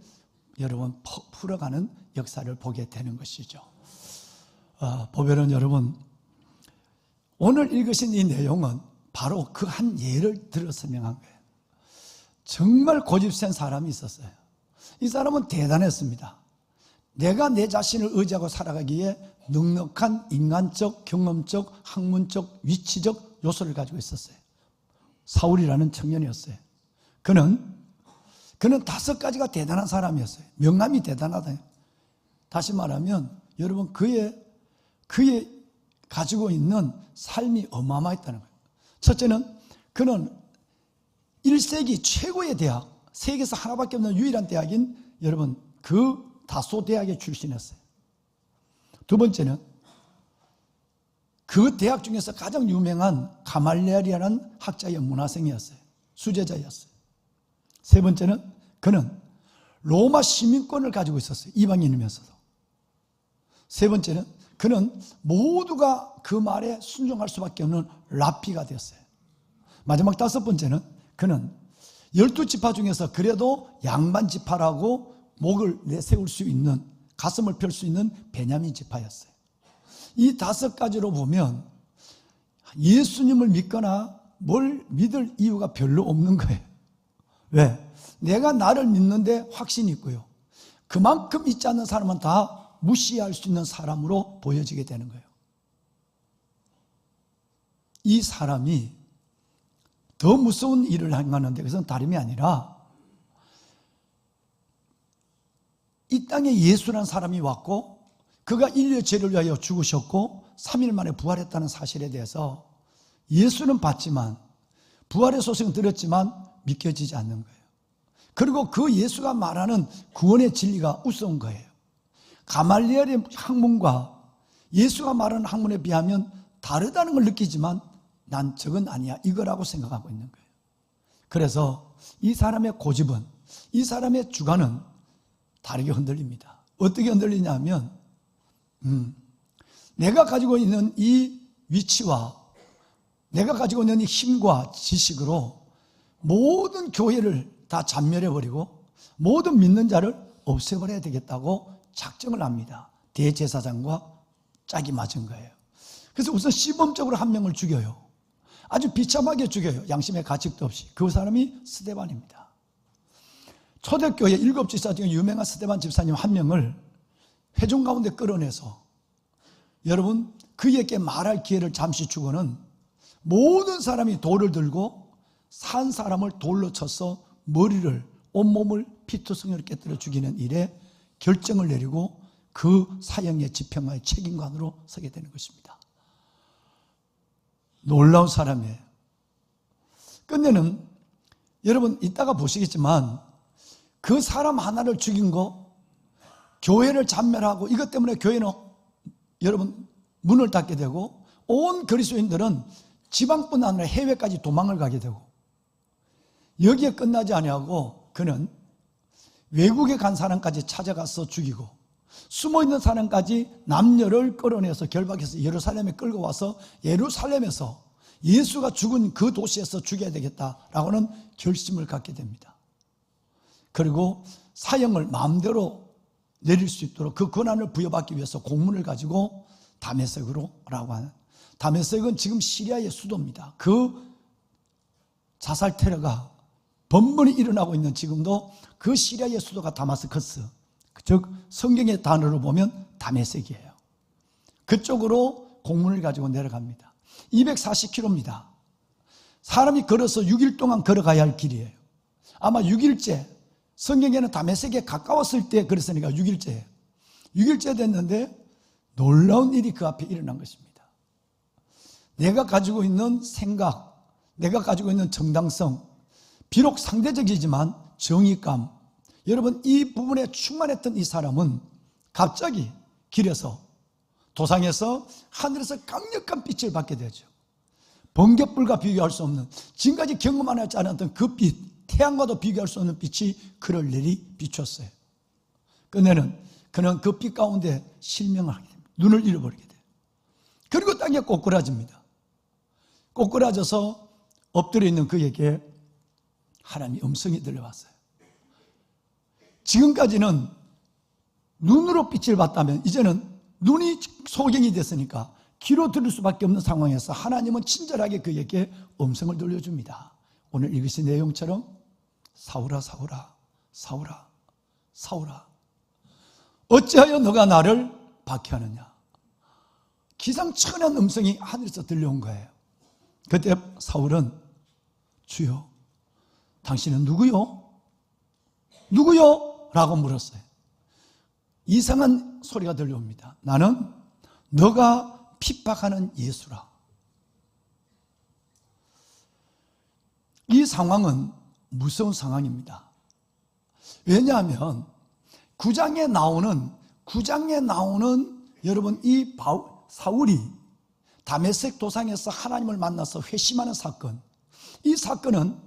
S5: 여러분 풀어가는 역사를 보게 되는 것이죠. 보배는 여러분, 오늘 읽으신 이 내용은 바로 그 한 예를 들어 설명한 거예요. 정말 고집센 사람이 있었어요. 이 사람은 대단했습니다. 내가 내 자신을 의지하고 살아가기에 넉넉한 인간적, 경험적, 학문적, 위치적 요소를 가지고 있었어요. 사울이라는 청년이었어요. 그는 5가지가 대단한 사람이었어요. 명함이 대단하다. 다시 말하면 여러분 그의 가지고 있는 삶이 어마어마했다는 거예요. 첫째는 그는 1세기 최고의 대학, 세계에서 하나밖에 없는 유일한 대학인 여러분 그 다소 대학의 출신이었어요. 두 번째는 그 대학 중에서 가장 유명한 가말리엘이라는 학자의 문화생이었어요. 수제자였어요. 세 번째는 그는 로마 시민권을 가지고 있었어요. 이방인이면서도. 세 번째는 그는 모두가 그 말에 순종할 수밖에 없는 랍비가 되었어요. 마지막 5번째는 그는 12지파 중에서 그래도 양반 지파라고 목을 내세울 수 있는, 가슴을 펼 수 있는 베냐민 지파였어요. 이 5가지로 보면 예수님을 믿거나 뭘 믿을 이유가 별로 없는 거예요. 왜? 내가 나를 믿는데 확신이 있고요. 그만큼 믿지 않는 사람은 다 무시할 수 있는 사람으로 보여지게 되는 거예요. 이 사람이 더 무서운 일을 행하는데 그것은 다름이 아니라 이 땅에 예수라는 사람이 왔고 그가 인류의 죄를 위하여 죽으셨고 3일 만에 부활했다는 사실에 대해서 예수는 봤지만 부활의 소식은 들었지만 믿겨지지 않는 거예요. 그리고 그 예수가 말하는 구원의 진리가 우스운 거예요. 가말리엘의 학문과 예수가 말하는 학문에 비하면 다르다는 걸 느끼지만 난 저건 아니야 이거라고 생각하고 있는 거예요. 그래서 이 사람의 고집은, 이 사람의 주관은 다르게 흔들립니다. 어떻게 흔들리냐면 내가 가지고 있는 이 위치와 내가 가지고 있는 이 힘과 지식으로 모든 교회를 다 잔멸해버리고 모든 믿는 자를 없애버려야 되겠다고 작정을 합니다. 대제사장과 짝이 맞은 거예요. 그래서 우선 시범적으로 한 명을 죽여요. 아주 비참하게 죽여요. 양심의 가책도 없이. 그 사람이 스데반입니다. 초대교회 7집사 중에 유명한 스데반 집사님 한 명을 회중 가운데 끌어내서 여러분 그에게 말할 기회를 잠시 주고는 모든 사람이 돌을 들고 산 사람을 돌로 쳐서 머리를 온몸을 피투성이로 깨뜨려 죽이는 일에 결정을 내리고 그 사형의 집행과의 책임관으로 서게 되는 것입니다. 놀라운 사람이에요. 끝내는 여러분 이따가 보시겠지만 그 사람 하나를 죽인 거 교회를 잔멸하고 이것 때문에 교회는 여러분 문을 닫게 되고 온 그리스도인들은 지방뿐 아니라 해외까지 도망을 가게 되고 여기에 끝나지 아니하고 그는 외국에 간 사람까지 찾아가서 죽이고 숨어있는 사람까지 남녀를 끌어내서 결박해서 예루살렘에 끌고 와서 예루살렘에서 예수가 죽은 그 도시에서 죽여야 되겠다라고는 결심을 갖게 됩니다. 그리고 사형을 마음대로 내릴 수 있도록 그 권한을 부여받기 위해서 공문을 가지고 다메섹으로라고 하는, 다메섹은 지금 시리아의 수도입니다. 그 자살 테러가 번번이 일어나고 있는 지금도 그 시리아의 수도가 다마스커스, 즉 성경의 단어로 보면 다메섹이에요. 그쪽으로 공문을 가지고 내려갑니다. 240km입니다. 사람이 걸어서 6일 동안 걸어가야 할 길이에요. 아마 6일째, 성경에는 다메섹에 가까웠을 때 그랬으니까 6일째예요. 6일째 됐는데 놀라운 일이 그 앞에 일어난 것입니다. 내가 가지고 있는 생각, 내가 가지고 있는 정당성, 비록 상대적이지만 정의감, 여러분 이 부분에 충만했던 이 사람은 갑자기 길에서, 도상에서, 하늘에서 강력한 빛을 받게 되죠. 번갯불과 비교할 수 없는, 지금까지 경험하지 않았던 그 빛, 태양과도 비교할 수 없는 빛이 그를 내리 비췄어요. 끝내는 그는 그 빛 가운데 실명을 하게 됩니다. 눈을 잃어버리게 돼요. 그리고 땅에 꼬꾸라집니다. 꼬꾸라져서 엎드려 있는 그에게 하나님의 음성이 들려왔어요. 지금까지는 눈으로 빛을 봤다면 이제는 눈이 소경이 됐으니까 귀로 들을 수밖에 없는 상황에서 하나님은 친절하게 그에게 음성을 들려줍니다. 오늘 읽으신 내용처럼 사울아 사울아 사울아 사울아 어찌하여 너가 나를 박해하느냐. 기상천외한 음성이 하늘에서 들려온 거예요. 그때 사울은 주여 당신은 누구요? 누구요? 라고 물었어요. 이상한 소리가 들려옵니다. 나는 너가 핍박하는 예수라. 이 상황은 무서운 상황입니다. 왜냐하면 9장에 나오는 여러분 이 사울이 다메섹 도상에서 하나님을 만나서 회심하는 사건, 이 사건은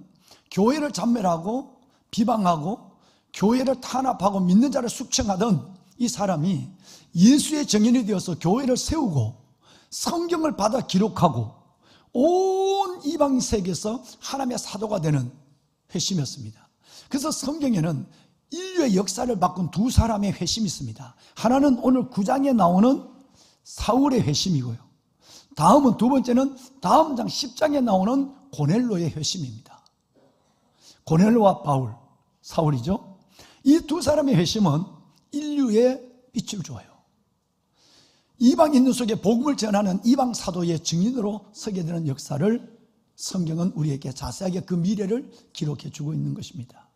S5: 교회를 잔멸하고 비방하고 교회를 탄압하고 믿는 자를 숙청하던 이 사람이 예수의 증인이 되어서 교회를 세우고 성경을 받아 기록하고 온 이방 세계에서 하나님의 사도가 되는 회심이었습니다. 그래서 성경에는 인류의 역사를 바꾼 두 사람의 회심이 있습니다. 하나는 오늘 9장에 나오는 사울의 회심이고요. 다음은 두 번째는 다음 장 10장에 나오는 고넬로의 회심입니다. 고넬로와 바울, 사울이죠. 이 두 사람의 회심은 인류에 빛을 줘요. 이방인들 속에 복음을 전하는 이방 사도의 증인으로 서게 되는 역사를 성경은 우리에게 자세하게 그 미래를 기록해 주고 있는 것입니다.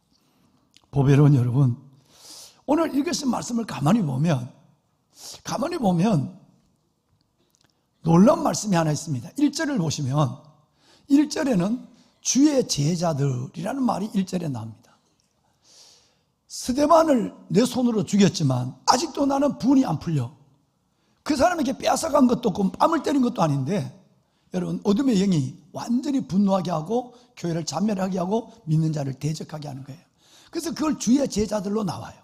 S5: 보배로운 여러분, 오늘 읽으신 말씀을 가만히 보면 놀라운 말씀이 하나 있습니다. 1절을 보시면 1절에는 주의 제자들이라는 말이 1절에 나옵니다. 스데반을 내 손으로 죽였지만 아직도 나는 분이 안 풀려. 그 사람에게 빼앗아간 것도 없고 뺨을 때린 것도 아닌데, 여러분, 어둠의 영이 완전히 분노하게 하고 교회를 잔멸하게 하고 믿는 자를 대적하게 하는 거예요. 그래서 그걸 주의 제자들로 나와요.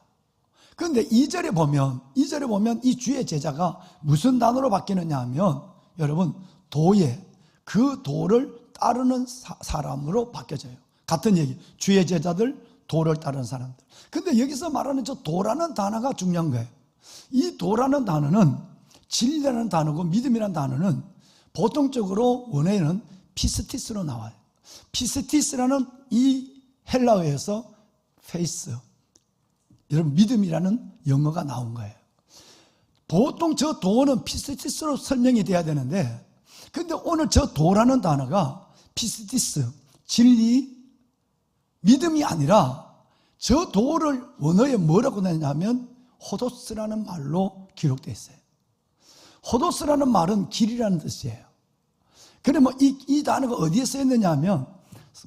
S5: 그런데 2절에 보면 이 주의 제자가 무슨 단어로 바뀌느냐 하면, 여러분, 도에, 그 도를 따르는 사람으로 바뀌어져요. 같은 얘기, 주의 제자들, 도를 따르는 사람들. 근데 여기서 말하는 저 도라는 단어가 중요한 거예요. 이 도라는 단어는 진리라는 단어고 믿음이라는 단어는 보통적으로 원어에는 피스티스로 나와요. 피스티스라는 이 헬라어에서 페이스, 여러분, 믿음이라는 영어가 나온 거예요. 보통 저 도는 피스티스로 설명이 돼야 되는데, 근데 오늘 저 도라는 단어가 피스티스, 진리, 믿음이 아니라 저 도를 원어에 뭐라고 냈냐면 호도스라는 말로 기록되어 있어요. 호도스라는 말은 길이라는 뜻이에요. 그러면 이 단어가 어디에 쓰였느냐 하면,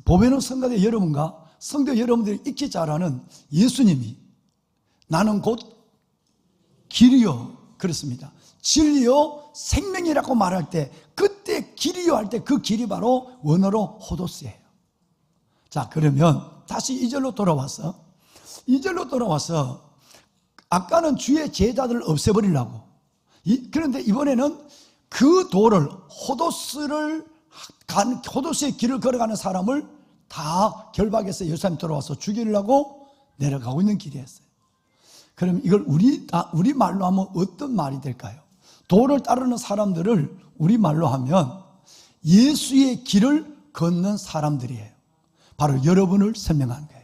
S5: 보배로운 성가대 여러분과 성도 여러분들이 익히 잘 아는 예수님이 나는 곧 길이요, 그렇습니다, 진리요, 생명이라고 말할 때, 그때 길이요 할 때 그 길이 바로 원어로 호도스예요. 자, 그러면 다시 2절로 돌아와서 아까는 주의 제자들을 없애버리려고, 그런데 이번에는 그 도를, 호도스의 길을 걸어가는 사람을 다 결박해서 예루살렘 돌아와서 죽이려고 내려가고 있는 길이었어요. 그럼 이걸 우리 말로 하면 어떤 말이 될까요? 도를 따르는 사람들을 우리 말로 하면 예수의 길을 걷는 사람들이에요. 바로 여러분을 설명한 거예요.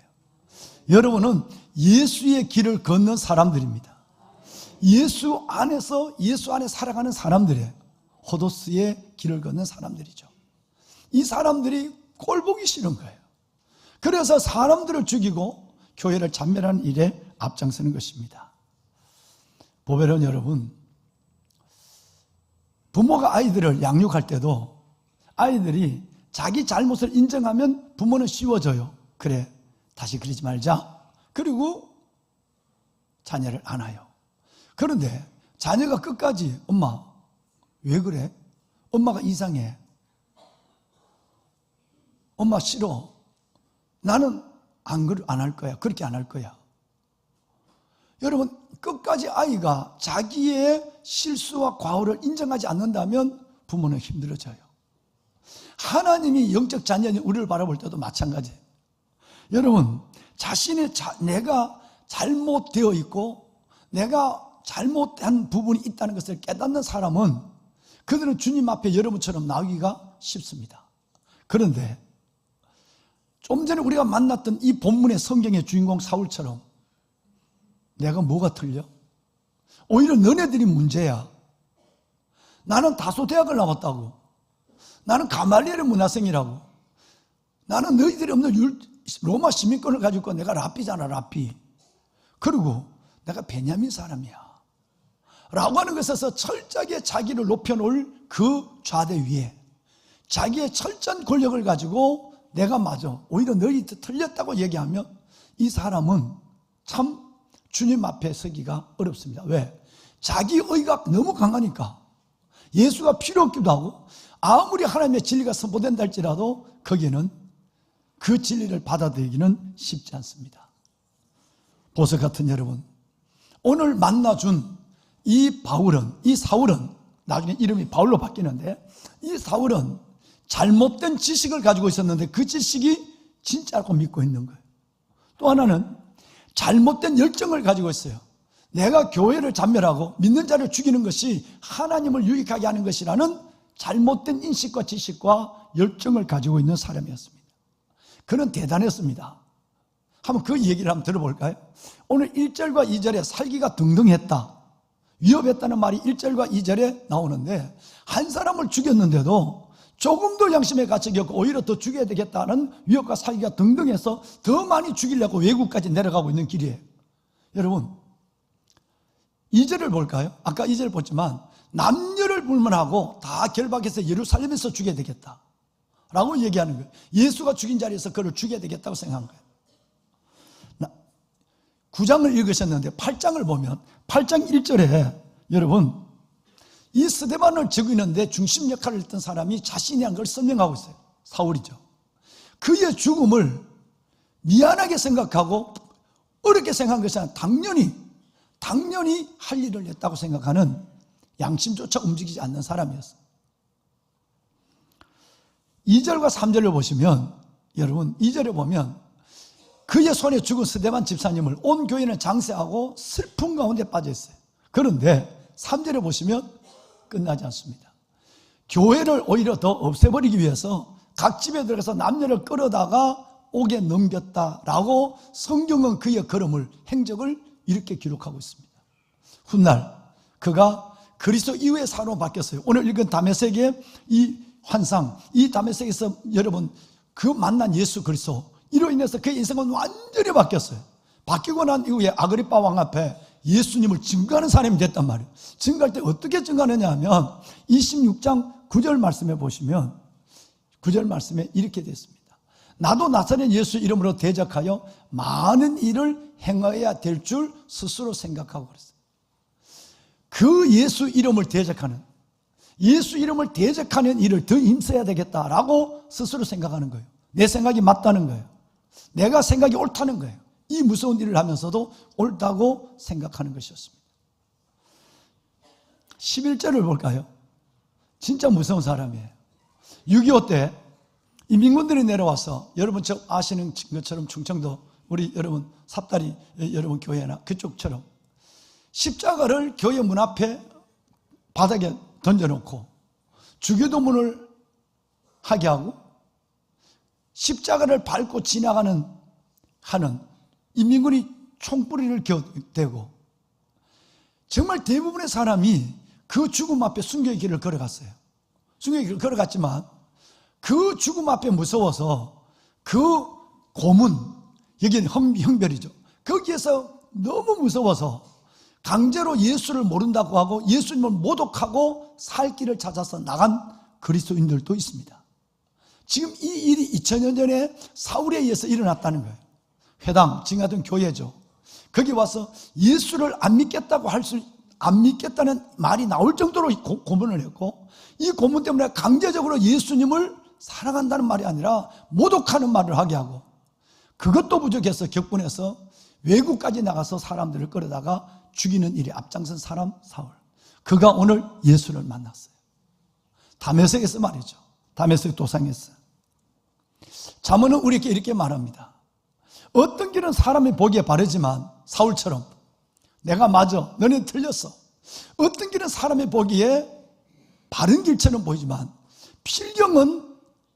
S5: 여러분은 예수의 길을 걷는 사람들입니다. 예수 안에 살아가는 사람들이에요. 호도스의 길을 걷는 사람들이죠. 이 사람들이 꼴 보기 싫은 거예요. 그래서 사람들을 죽이고 교회를 잔멸하는 일에 앞장서는 것입니다. 보배로운 여러분, 부모가 아이들을 양육할 때도 아이들이 자기 잘못을 인정하면 부모는 쉬워져요. 그래, 다시 그러지 말자. 그리고 자녀를 안아요. 그런데 자녀가 끝까지 엄마 왜 그래? 엄마가 이상해. 엄마 싫어. 나는 안 할 거야. 그렇게 안 할 거야. 여러분, 끝까지 아이가 자기의 실수와 과오를 인정하지 않는다면 부모는 힘들어져요. 하나님이 영적 자녀인 우리를 바라볼 때도 마찬가지예요. 여러분, 내가 잘못되어 있고 내가 잘못한 부분이 있다는 것을 깨닫는 사람은 그들은 주님 앞에 여러분처럼 나오기가 쉽습니다. 그런데 좀 전에 우리가 만났던 이 본문의 성경의 주인공 사울처럼 내가 뭐가 틀려? 오히려 너네들이 문제야. 나는 다소 대학을 나왔다고. 나는 가말리엘의 문화생이라고. 나는 너희들이 없는 로마 시민권을 가지고 내가 랍비잖아, 랍비. 그리고 내가 베냐민 사람이야 라고 하는 것에서 철저하게 자기를 높여놓을 그 좌대 위에 자기의 철저한 권력을 가지고 내가 맞아, 오히려 너희 틀렸다고 얘기하면 이 사람은 참 주님 앞에 서기가 어렵습니다. 왜? 자기 의가 너무 강하니까. 예수가 필요 없기도 하고 아무리 하나님의 진리가 선포된다 할지라도 거기에는 그 진리를 받아들이기는 쉽지 않습니다. 보석 같은 여러분, 오늘 만나준 이 사울은 나중에 이름이 바울로 바뀌는데, 이 사울은 잘못된 지식을 가지고 있었는데 그 지식이 진짜라고 믿고 있는 거예요. 또 하나는 잘못된 열정을 가지고 있어요. 내가 교회를 잔멸하고 믿는 자를 죽이는 것이 하나님을 유익하게 하는 것이라는 잘못된 인식과 지식과 열정을 가지고 있는 사람이었습니다. 그는 대단했습니다. 한번 그 얘기를 한번 들어볼까요? 오늘 1절과 2절에 살기가 등등했다, 위협했다는 말이 1절과 2절에 나오는데, 한 사람을 죽였는데도 조금도 양심의 가책이 없고 오히려 더 죽여야 되겠다는 위협과 살기가 등등해서 더 많이 죽이려고 외국까지 내려가고 있는 길이에요. 여러분, 2절을 볼까요? 아까 2절 봤지만 남녀를 불문하고 다 결박해서 예루살렘에서 죽여야 되겠다 라고 얘기하는 거예요. 예수가 죽인 자리에서 그를 죽여야 되겠다고 생각한 거예요. 9장을 읽으셨는데 8장을 보면 8장 1절에 여러분, 이 스데반을 죽이는데 중심 역할을 했던 사람이 자신이 한 걸 설명하고 있어요. 사울이죠. 그의 죽음을 미안하게 생각하고 어렵게 생각한 것이 아니라 당연히 할 일을 했다고 생각하는 양심조차 움직이지 않는 사람이었어요. 2절과 3절을 보시면 여러분, 2절에 보면 그의 손에 죽은 스데반 집사님을 온 교회는 장세하고 슬픔 가운데 빠져 있어요. 그런데 3절에 보시면 끝나지 않습니다. 교회를 오히려 더 없애버리기 위해서 각 집에 들어가서 남녀를 끌어다가 옥에 넘겼다라고 성경은 그의 걸음을, 행적을 이렇게 기록하고 있습니다. 훗날 그가 그리스도 이후의 사람으로 바뀌었어요. 오늘 읽은 다메섹의 이 환상, 이 다메섹에서 여러분 그 만난 예수 그리스도, 이로 인해서 그의 인생은 완전히 바뀌었어요. 바뀌고 난 이후에 아그리파 왕 앞에 예수님을 증거하는 사람이 됐단 말이에요. 증거할 때 어떻게 증거하느냐 하면 26장 9절 말씀에 보시면 9절 말씀에 이렇게 되어 있습니다. 나도 나사렛 예수 이름으로 대적하여 많은 일을 행해야 될 줄 스스로 생각하고 그랬어요. 그 예수 이름을 대적하는, 예수 이름을 대적하는 일을 더 힘써야 되겠다라고 스스로 생각하는 거예요. 내 생각이 맞다는 거예요. 내가 생각이 옳다는 거예요. 이 무서운 일을 하면서도 옳다고 생각하는 것이었습니다. 11절을 볼까요? 진짜 무서운 사람이에요. 6.25 때 이 민군들이 내려와서, 여러분 저 아시는 것처럼 충청도 우리 여러분 삽다리 여러분 교회나 그쪽처럼 십자가를 교회 문 앞에 바닥에 던져놓고 주교도문을 하게 하고 십자가를 밟고 지나가는 하는 이 민군이 총뿌리를 대고, 정말 대부분의 사람이 그 죽음 앞에 순교의 길을 걸어갔어요. 순교의 길을 걸어갔지만 그 죽음 앞에 무서워서 그 고문, 여기는 형별이죠. 거기에서 너무 무서워서 강제로 예수를 모른다고 하고 예수님을 모독하고 살 길을 찾아서 나간 그리스도인들도 있습니다. 지금 이 일이 2000년 전에 사울에 의해서 일어났다는 거예요. 회당, 지금 하던 교회죠. 거기 와서 예수를 안 믿겠다고 안 믿겠다는 말이 나올 정도로 고문을 했고, 이 고문 때문에 강제적으로 예수님을 사랑한다는 말이 아니라 모독하는 말을 하게 하고, 그것도 부족해서 격분해서 외국까지 나가서 사람들을 끌어다가 죽이는 일에 앞장선 사람 사울. 그가 오늘 예수를 만났어요. 다메섹에서 말이죠. 다메섹 도상에서. 잠언은 우리에게 이렇게 말합니다. 어떤 길은 사람이 보기에 바르지만 사울처럼 내가 맞아, 너는 틀렸어. 어떤 길은 사람이 보기에 바른 길처럼 보이지만 필경은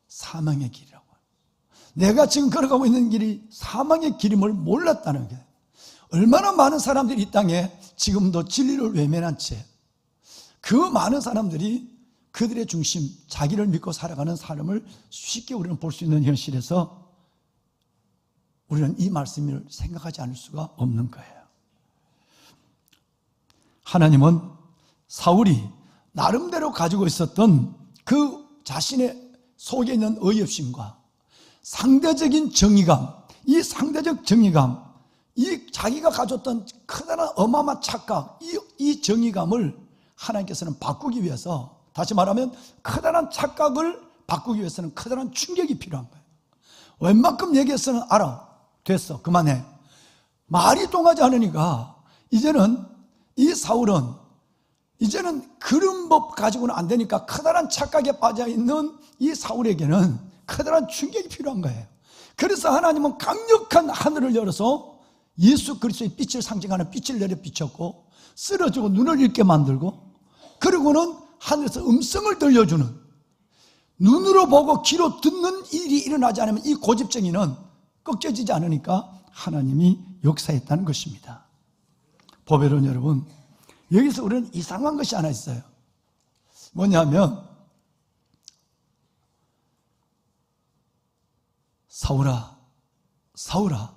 S5: 사망의 길이라고. 내가 지금 걸어가고 있는 길이 사망의 길임을 몰랐다는 게, 얼마나 많은 사람들이 이 땅에 지금도 진리를 외면한 채 그 많은 사람들이 그들의 중심, 자기를 믿고 살아가는 삶을 쉽게 우리는 볼 수 있는 현실에서 우리는 이 말씀을 생각하지 않을 수가 없는 거예요. 하나님은 사울이 나름대로 가지고 있었던 그 자신의 속에 있는 의협심과 상대적인 정의감, 이 상대적 정의감, 이 자기가 가졌던 커다란 어마어마한 착각, 이 정의감을 하나님께서는 바꾸기 위해서, 다시 말하면 커다란 착각을 바꾸기 위해서는 커다란 충격이 필요한 거예요. 웬만큼 얘기해서는 알아, 됐어, 그만해. 말이 통하지 않으니까 이제는 이 사울은 이제는 그런 법 가지고는 안 되니까 커다란 착각에 빠져있는 이 사울에게는 커다란 충격이 필요한 거예요. 그래서 하나님은 강력한 하늘을 열어서 예수 그리스도의 빛을 상징하는 빛을 내려 비췄고, 쓰러지고 눈을 읽게 만들고, 그리고는 하늘에서 음성을 들려주는, 눈으로 보고 귀로 듣는 일이 일어나지 않으면 이 고집쟁이는 꺾여지지 않으니까 하나님이 역사했다는 것입니다. 보배론 여러분, 여기서 우리는 이상한 것이 하나 있어요. 뭐냐면 사울아, 사울아,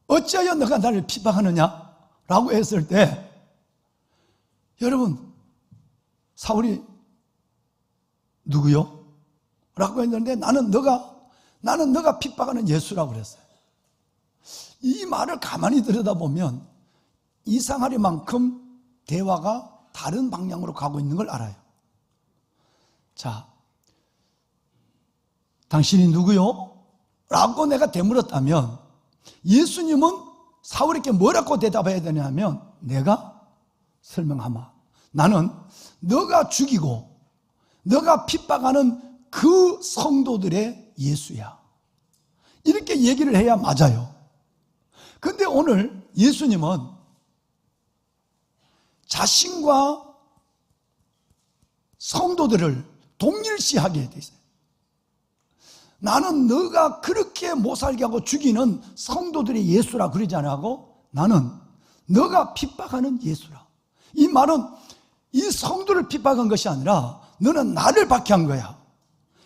S5: 어찌하여 너가 나를 핍박하느냐? 라고 했을 때, 여러분, 사울이 누구요? 라고 했는데 나는 너가 핍박하는 예수라고 그랬어요. 이 말을 가만히 들여다보면 이상하리만큼 대화가 다른 방향으로 가고 있는 걸 알아요. 자, 당신이 누구요? 라고 내가 되물었다면 예수님은 사울에게 뭐라고 대답해야 되냐면, 내가 설명하마, 나는 너가 죽이고 너가 핍박하는 그 성도들의 예수야, 이렇게 얘기를 해야 맞아요. 근데 오늘 예수님은 자신과 성도들을 동일시하게 돼 있어요. 나는 너가 그렇게 못살게 하고 죽이는 성도들의 예수라 그러지 않고, 나는 너가 핍박하는 예수라. 이 말은 이 성도를 핍박한 것이 아니라 너는 나를 박해한 거야.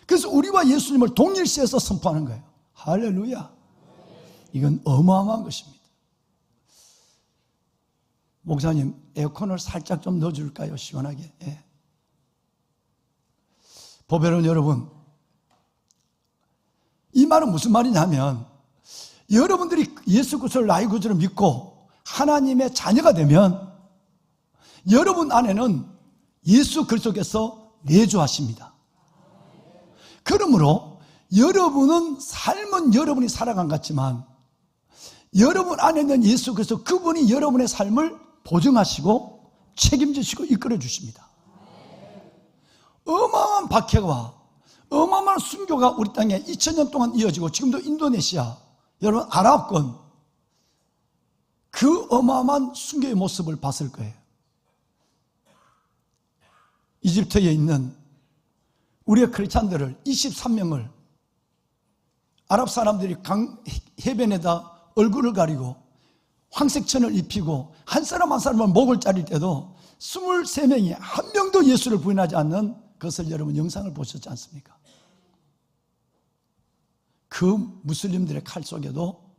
S5: 그래서 우리와 예수님을 동일시해서 선포하는 거예요. 할렐루야. 이건 어마어마한 것입니다. 목사님, 에어컨을 살짝 좀 넣어줄까요? 시원하게. 예. 보배론 여러분, 이 말은 무슨 말이냐면, 여러분들이 예수 그리스도를 나의 구주로 믿고 하나님의 자녀가 되면 여러분 안에는 예수 그리스도께서 내주하십니다. 그러므로 여러분은 삶은 여러분이 살아간 것 같지만 여러분 안에 있는 예수 그리스도, 그분이 여러분의 삶을 보증하시고 책임지시고 이끌어 주십니다. 어마어마한 박해와 어마어마한 순교가 우리 땅에 2000년 동안 이어지고, 지금도 인도네시아, 여러분 아랍권, 그 어마어마한 순교의 모습을 봤을 거예요. 이집트에 있는 우리의 크리스찬들을 23명을 아랍 사람들이 강 해변에다 얼굴을 가리고 황색천을 입히고 한 사람 한 사람을 목을 자를 때도 23명이 한 명도 예수를 부인하지 않는 것을 여러분 영상을 보셨지 않습니까? 그 무슬림들의 칼 속에도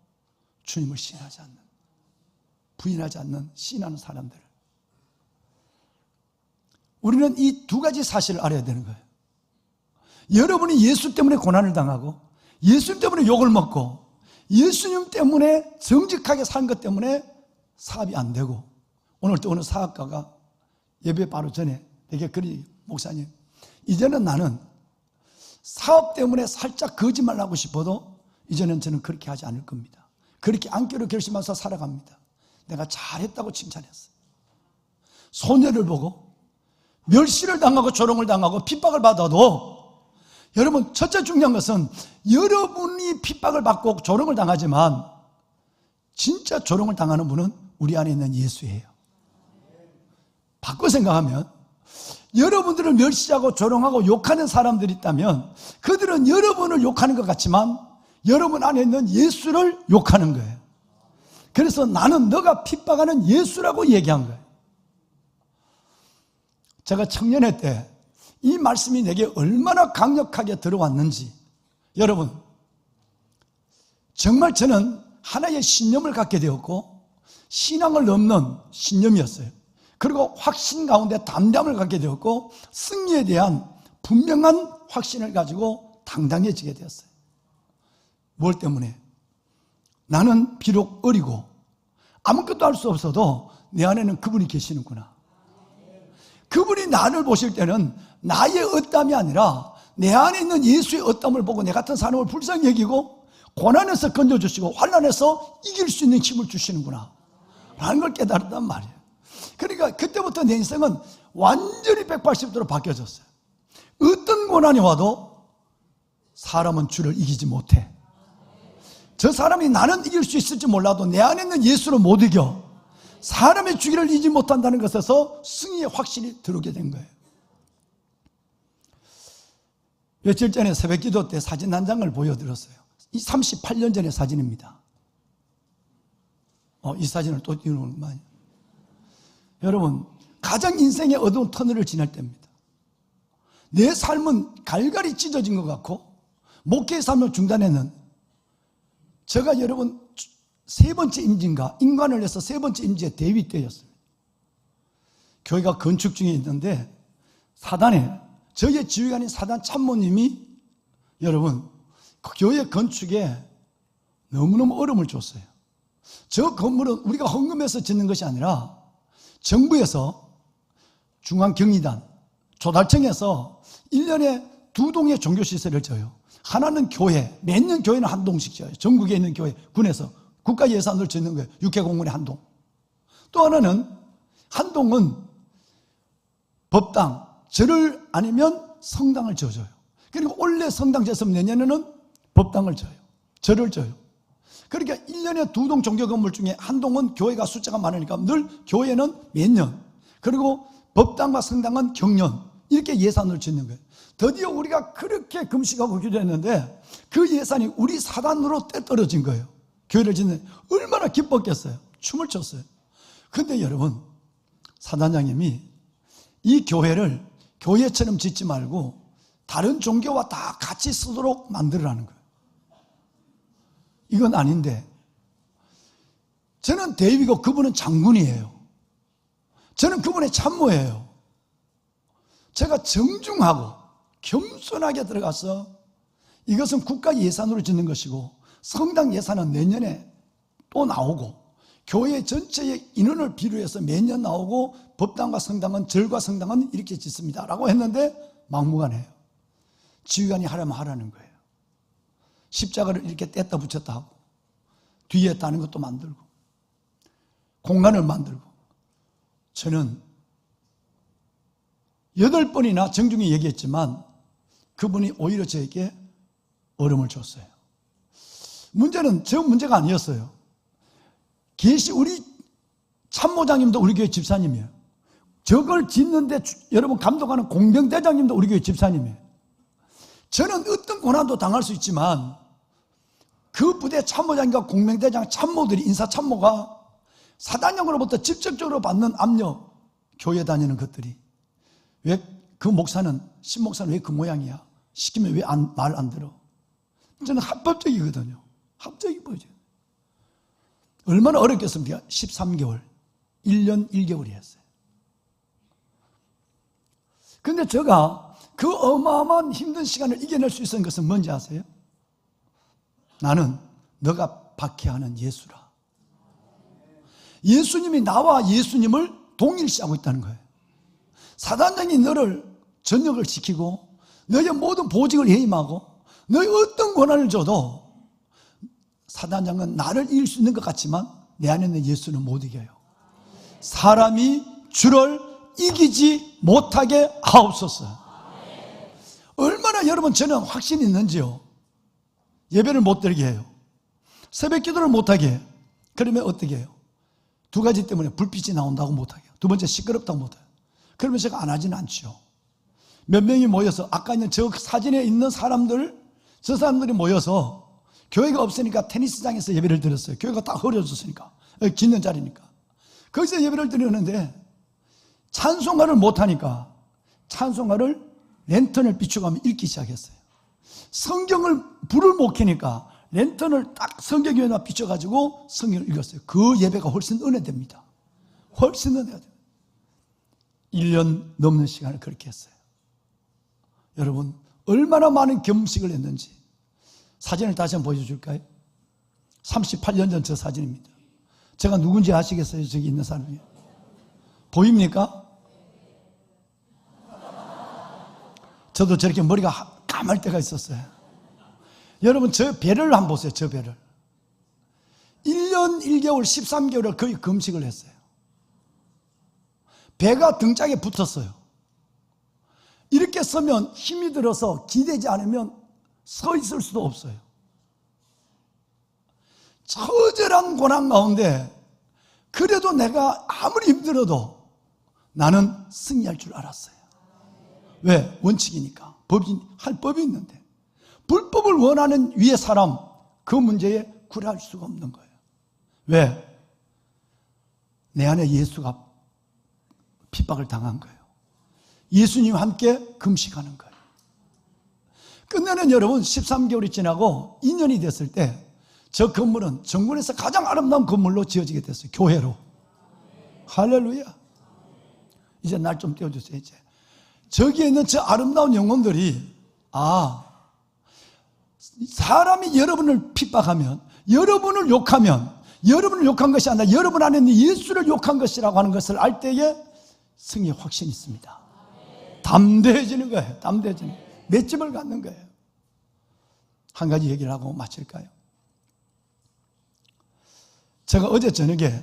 S5: 주님을 신하지 않는, 부인하지 않는, 신하는 사람들. 우리는 이 두 가지 사실을 알아야 되는 거예요. 여러분이 예수 때문에 고난을 당하고 예수 때문에 욕을 먹고 예수님 때문에 정직하게 산 것 때문에 사업이 안 되고, 오늘 또 어느 사업가가 예배 바로 전에 되게 그리, 목사님, 이제는 나는 사업 때문에 살짝 거짓말 하고 싶어도 이제는 저는 그렇게 하지 않을 겁니다. 그렇게 안기로 결심해서 살아갑니다. 내가 잘했다고 칭찬했어요. 소녀를 보고 멸시를 당하고 조롱을 당하고 핍박을 받아도, 여러분 첫째 중요한 것은 여러분이 핍박을 받고 조롱을 당하지만 진짜 조롱을 당하는 분은 우리 안에 있는 예수예요. 바꿔 생각하면 여러분들을 멸시하고 조롱하고 욕하는 사람들이 있다면 그들은 여러분을 욕하는 것 같지만 여러분 안에 있는 예수를 욕하는 거예요. 그래서 나는 너가 핍박하는 예수라고 얘기한 거예요. 제가 청년회 때 이 말씀이 내게 얼마나 강력하게 들어왔는지, 여러분, 정말 저는 하나의 신념을 갖게 되었고 신앙을 넘는 신념이었어요. 그리고 확신 가운데 담담을 갖게 되었고 승리에 대한 분명한 확신을 가지고 당당해지게 되었어요. 뭘 때문에? 나는 비록 어리고 아무것도 할 수 없어도 내 안에는 그분이 계시는구나. 그분이 나를 보실 때는 나의 어담이 아니라 내 안에 있는 예수의 어담을 보고 내 같은 사람을 불쌍히 여기고 고난에서 건져주시고 환난에서 이길 수 있는 힘을 주시는구나 라는 걸 깨달았단 말이에요. 그러니까 그때부터 내 인생은 완전히 180도로 바뀌어졌어요. 어떤 고난이 와도 사람은 주를 이기지 못해. 저 사람이 나는 이길 수 있을지 몰라도 내 안에 있는 예수를 못 이겨. 사람의 주기를 이기지 못한다는 것에서 승리의 확신이 들어오게 된 거예요. 며칠 전에 새벽기도 때 사진 한 장을 보여드렸어요. 이 38년 전의 사진입니다. 이 사진을 또 띄우는구만요. 여러분, 가장 인생의 어두운 터널을 지날 때입니다. 내 삶은 갈갈이 찢어진 것 같고 목회의 삶을 중단했는, 제가 여러분 세 번째 임진가, 인간을 해서 세 번째 임지의 대위 때였습니다. 교회가 건축 중에 있는데 사단에, 저희의 지휘관인 사단 참모님이 여러분 그 교회 건축에 너무너무 어려움을 줬어요. 저 건물은 우리가 헌금해서 짓는 것이 아니라 정부에서 중앙경리단, 조달청에서 1년에 2동의 종교시설을 져요. 하나는 교회, 매년 교회는 한 동씩 져요. 전국에 있는 교회, 군에서 국가 예산으로 짓는 거예요. 육해공원에 한 동. 또 하나는 한 동은 법당, 절을 아니면 성당을 지어줘요. 그리고 원래 성당 지었으면 내년에는 법당을 져요. 절을 져요. 그러니까 1년에 2동 종교 건물 중에 한 동은 교회가 숫자가 많으니까 늘 교회는 매년, 그리고 법당과 성당은 경년, 이렇게 예산을 짓는 거예요. 드디어 우리가 그렇게 금식하고 기도했는데 그 예산이 우리 사단으로 떼떨어진 거예요. 교회를 짓는, 얼마나 기뻤겠어요. 춤을 췄어요. 근데 여러분, 사단장님이 이 교회를 교회처럼 짓지 말고 다른 종교와 다 같이 쓰도록 만들으라는 거예요. 이건 아닌데, 저는 대위고 그분은 장군이에요. 저는 그분의 참모예요. 제가 정중하고 겸손하게 들어가서 이것은 국가 예산으로 짓는 것이고 성당 예산은 내년에 또 나오고 교회 전체의 인원을 비료해서 매년 나오고 법당과 성당은, 절과 성당은 이렇게 짓습니다 라고 했는데 막무가내예요. 지휘관이 하라면 하라는 거예요. 십자가를 이렇게 뗐다 붙였다 하고 뒤에 다른 것도 만들고 공간을 만들고, 저는 8번이나 정중히 얘기했지만 그분이 오히려 저에게 어려움을 줬어요. 문제는 저 문제가 아니었어요. 우리 참모장님도 우리 교회 집사님이에요. 저걸 짓는데 여러분 감독하는 공병대장님도 우리 교회 집사님이에요. 저는 어떤 고난도 당할 수 있지만 그 부대 참모장과 공병대장 참모들이, 인사참모가 사단장으로부터 직접적으로 받는 압력, 교회 다니는 것들이, 왜 그 목사는, 신목사는 왜 그 모양이야? 시키면 왜 말 안 들어? 저는 합법적이거든요. 합법적이 보여줘요. 얼마나 어렵겠습니까? 13개월, 1년 1개월이 했어요. 근데 제가 그 어마어마한 힘든 시간을 이겨낼 수 있었던 것은 뭔지 아세요? 나는 너가 박해하는 예수라. 예수님이 나와 예수님을 동일시하고 있다는 거예요. 사단장이 너를 전역을 시키고 너의 모든 보직을 해임하고 너의 어떤 권한을 줘도 사단장은 나를 이길 수 있는 것 같지만 내 안에 있는 예수는 못 이겨요. 사람이 주를 이기지 못하게 하옵소서. 얼마나 여러분 저는 확신이 있는지요. 예배를 못 드리게 해요. 새벽 기도를 못하게 해요. 그러면 어떻게 해요? 2가지 때문에 불빛이 나온다고 못하게 해요. 2번째, 시끄럽다고 못해요. 그러면 제가 안 하지는 않죠. 몇 명이 모여서, 아까 있는 저 사진에 있는 사람들, 저 사람들이 모여서 교회가 없으니까 테니스장에서 예배를 드렸어요. 교회가 다 흐려졌으니까, 짓는 자리니까. 거기서 예배를 드렸는데 찬송가를 못하니까 찬송가를 랜턴을 비추가며 읽기 시작했어요. 성경을 불을 못 켜니까 랜턴을 딱 성경 위에다 비춰가지고 성경을 읽었어요. 그 예배가 훨씬 은혜됩니다. 훨씬 은혜됩니다. 1년 넘는 시간을 그렇게 했어요. 여러분, 얼마나 많은 겸식을 했는지 사진을 다시 한번 보여줄까요? 38년 전 저 사진입니다. 제가 누군지 아시겠어요? 저기 있는 사람이. 보입니까? 저도 저렇게 머리가 까말 때가 있었어요. 여러분, 저 배를 한번 보세요. 저 배를. 1년 1개월 13개월을 거의 금식을 했어요. 배가 등짝에 붙었어요. 이렇게 서면 힘이 들어서 기대지 않으면 서 있을 수도 없어요. 처절한 고난 가운데 그래도 내가 아무리 힘들어도 나는 승리할 줄 알았어요. 왜? 원칙이니까. 할 법이 있는데 불법을 원하는 위의 사람, 그 문제에 굴할 수가 없는 거예요. 왜? 내 안에 예수가 핍박을 당한 거예요. 예수님과 함께 금식하는 거예요. 끝내는 여러분 13개월이 지나고 2년이 됐을 때 저 건물은 정군에서 가장 아름다운 건물로 지어지게 됐어요. 교회로. 할렐루야. 이제 날 좀 띄워주세요. 이제 저기에 있는 저 아름다운 영혼들이 사람이 여러분을 핍박하면, 여러분을 욕하면, 여러분을 욕한 것이 아니라 여러분 안에 있는 예수를 욕한 것이라고 하는 것을 알 때에 승리의 확신이 있습니다. 담대해지는 거예요. 담대해지는 거예요. 맷집을 갖는 거예요. 한 가지 얘기를 하고 마칠까요? 제가 어제 저녁에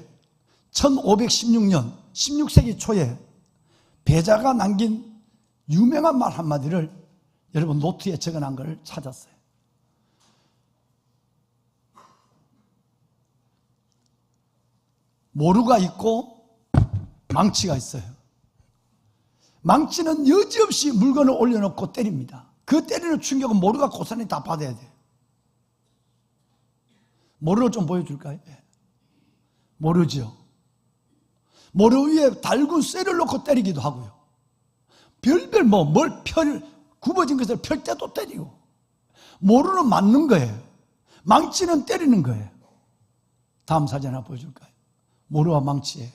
S5: 1516년 16세기 초에 배자가 남긴 유명한 말 한마디를 여러분 노트에 적어놓은 걸 찾았어요. 모루가 있고 망치가 있어요. 망치는 여지없이 물건을 올려놓고 때립니다. 그 때리는 충격은 모루가 고스란히 다 받아야 돼요. 모루를 좀 보여줄까요? 모루죠. 모루 위에 달군 쇠를 놓고 때리기도 하고요. 별별 굽어진 것을 펼 때도 때리고. 모루는 맞는 거예요. 망치는 때리는 거예요. 다음 사진 하나 보여줄까요? 모루와 망치예요.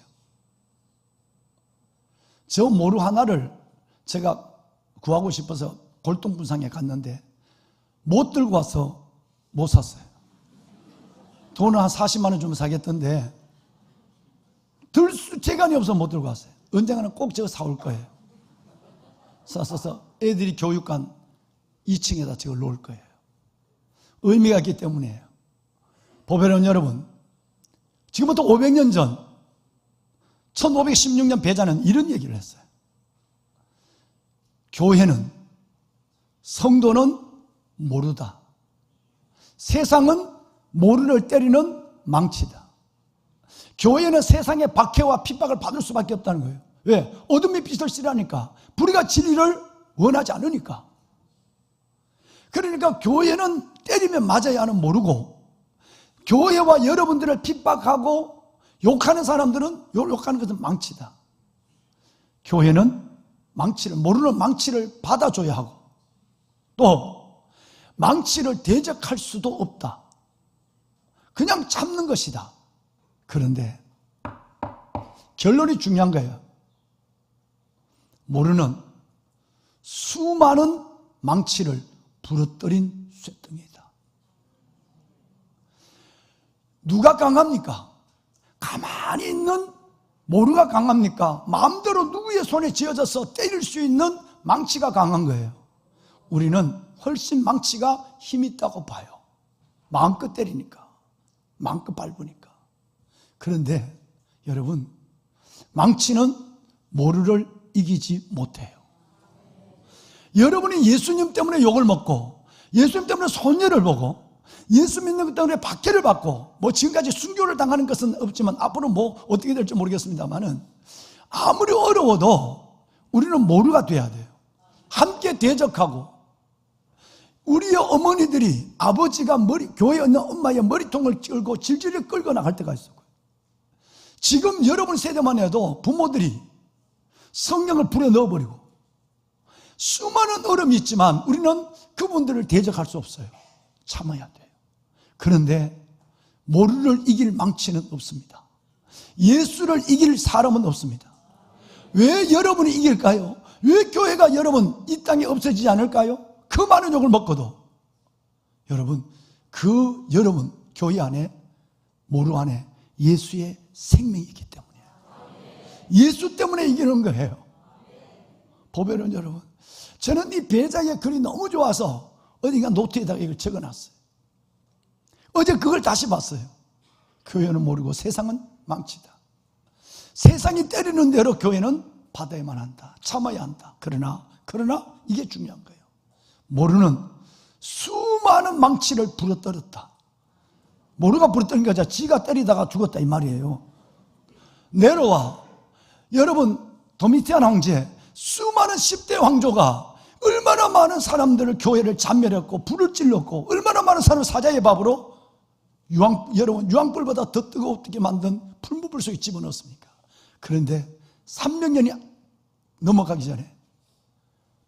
S5: 저 모루 하나를 제가 구하고 싶어서 골동분상에 갔는데 못 들고 와서 못 샀어요. 돈을 한 40만 원 주면 사겠던데 들 수 재간이 없어서 못 들고 왔어요. 언젠가는 꼭 저거 사올 거예요. 사서 애들이 교육관 2층에다 저걸 놓을 거예요. 의미가 있기 때문이에요. 보배로운 여러분, 지금부터 500년 전 1516년 배자는 이런 얘기를 했어요. 교회는, 성도는 모르다. 세상은 모르를 때리는 망치다. 교회는 세상의 박해와 핍박을 받을 수밖에 없다는 거예요. 왜? 어둠이 빛을 싫어하니까. 불의가 진리를 원하지 않으니까. 그러니까 교회는 때리면 맞아야 하는 모르고, 교회와 여러분들을 핍박하고 욕하는 사람들은 욕하는 것은 망치다. 교회는 모르는 망치를 받아줘야 하고, 또 망치를 대적할 수도 없다. 그냥 참는 것이다. 그런데 결론이 중요한 거예요. 모르는 수많은 망치를 부러뜨린 쇠등이다. 누가 강합니까? 가만히 있는 모르가 강합니까? 마음대로 누구의 손에 쥐어져서 때릴 수 있는 망치가 강한 거예요. 우리는 훨씬 망치가 힘 있다고 봐요. 마음껏 때리니까, 마음껏 밟으니까. 그런데 여러분, 망치는 모르를 이기지 못해요. 여러분이 예수님 때문에 욕을 먹고, 예수님 때문에 손해를 보고, 예수 믿는 것 때문에 박해를 받고, 지금까지 순교를 당하는 것은 없지만 앞으로 어떻게 될지 모르겠습니다만은, 아무리 어려워도 우리는 모르가 돼야 돼요. 함께 대적하고, 우리의 어머니들이 아버지가 교회에 있는 엄마의 머리통을 끌고 질질 끌고 나갈 때가 있어요. 지금 여러분 세대만 해도 부모들이 성령을 불에 넣어버리고, 수많은 어려움이 있지만 우리는 그분들을 대적할 수 없어요. 참아야 돼요. 그런데 모르를 이길 망치는 없습니다. 예수를 이길 사람은 없습니다. 왜 여러분이 이길까요? 왜 교회가 여러분 이 땅에 없어지지 않을까요? 그 많은 욕을 먹고도 여러분 교회 안에, 모루 안에 예수의 생명이 있기 때문이에요. 예수 때문에 이기는 거예요. 보배로운 여러분, 저는 이 배자의 글이 너무 좋아서 어딘가 노트에다가 이걸 적어놨어요. 어제 그걸 다시 봤어요. 교회는 모르고 세상은 망치다. 세상이 때리는 대로 교회는 받아야만 한다. 참아야 한다. 그러나 이게 중요한 거예요. 모르는 수많은 망치를 부러뜨렸다. 모르가 부러뜨린 거죠. 지가 때리다가 죽었다 이 말이에요. 네로와 여러분 도미티안 황제, 수많은 10대 왕조가 얼마나 많은 사람들을, 교회를 잔멸했고 불을 찔렀고, 얼마나 많은 사람을 사자의 밥으로 여러분 유황불보다 더 뜨겁게 만든 풀무불 속에 집어넣었습니까? 그런데 300년이 넘어가기 전에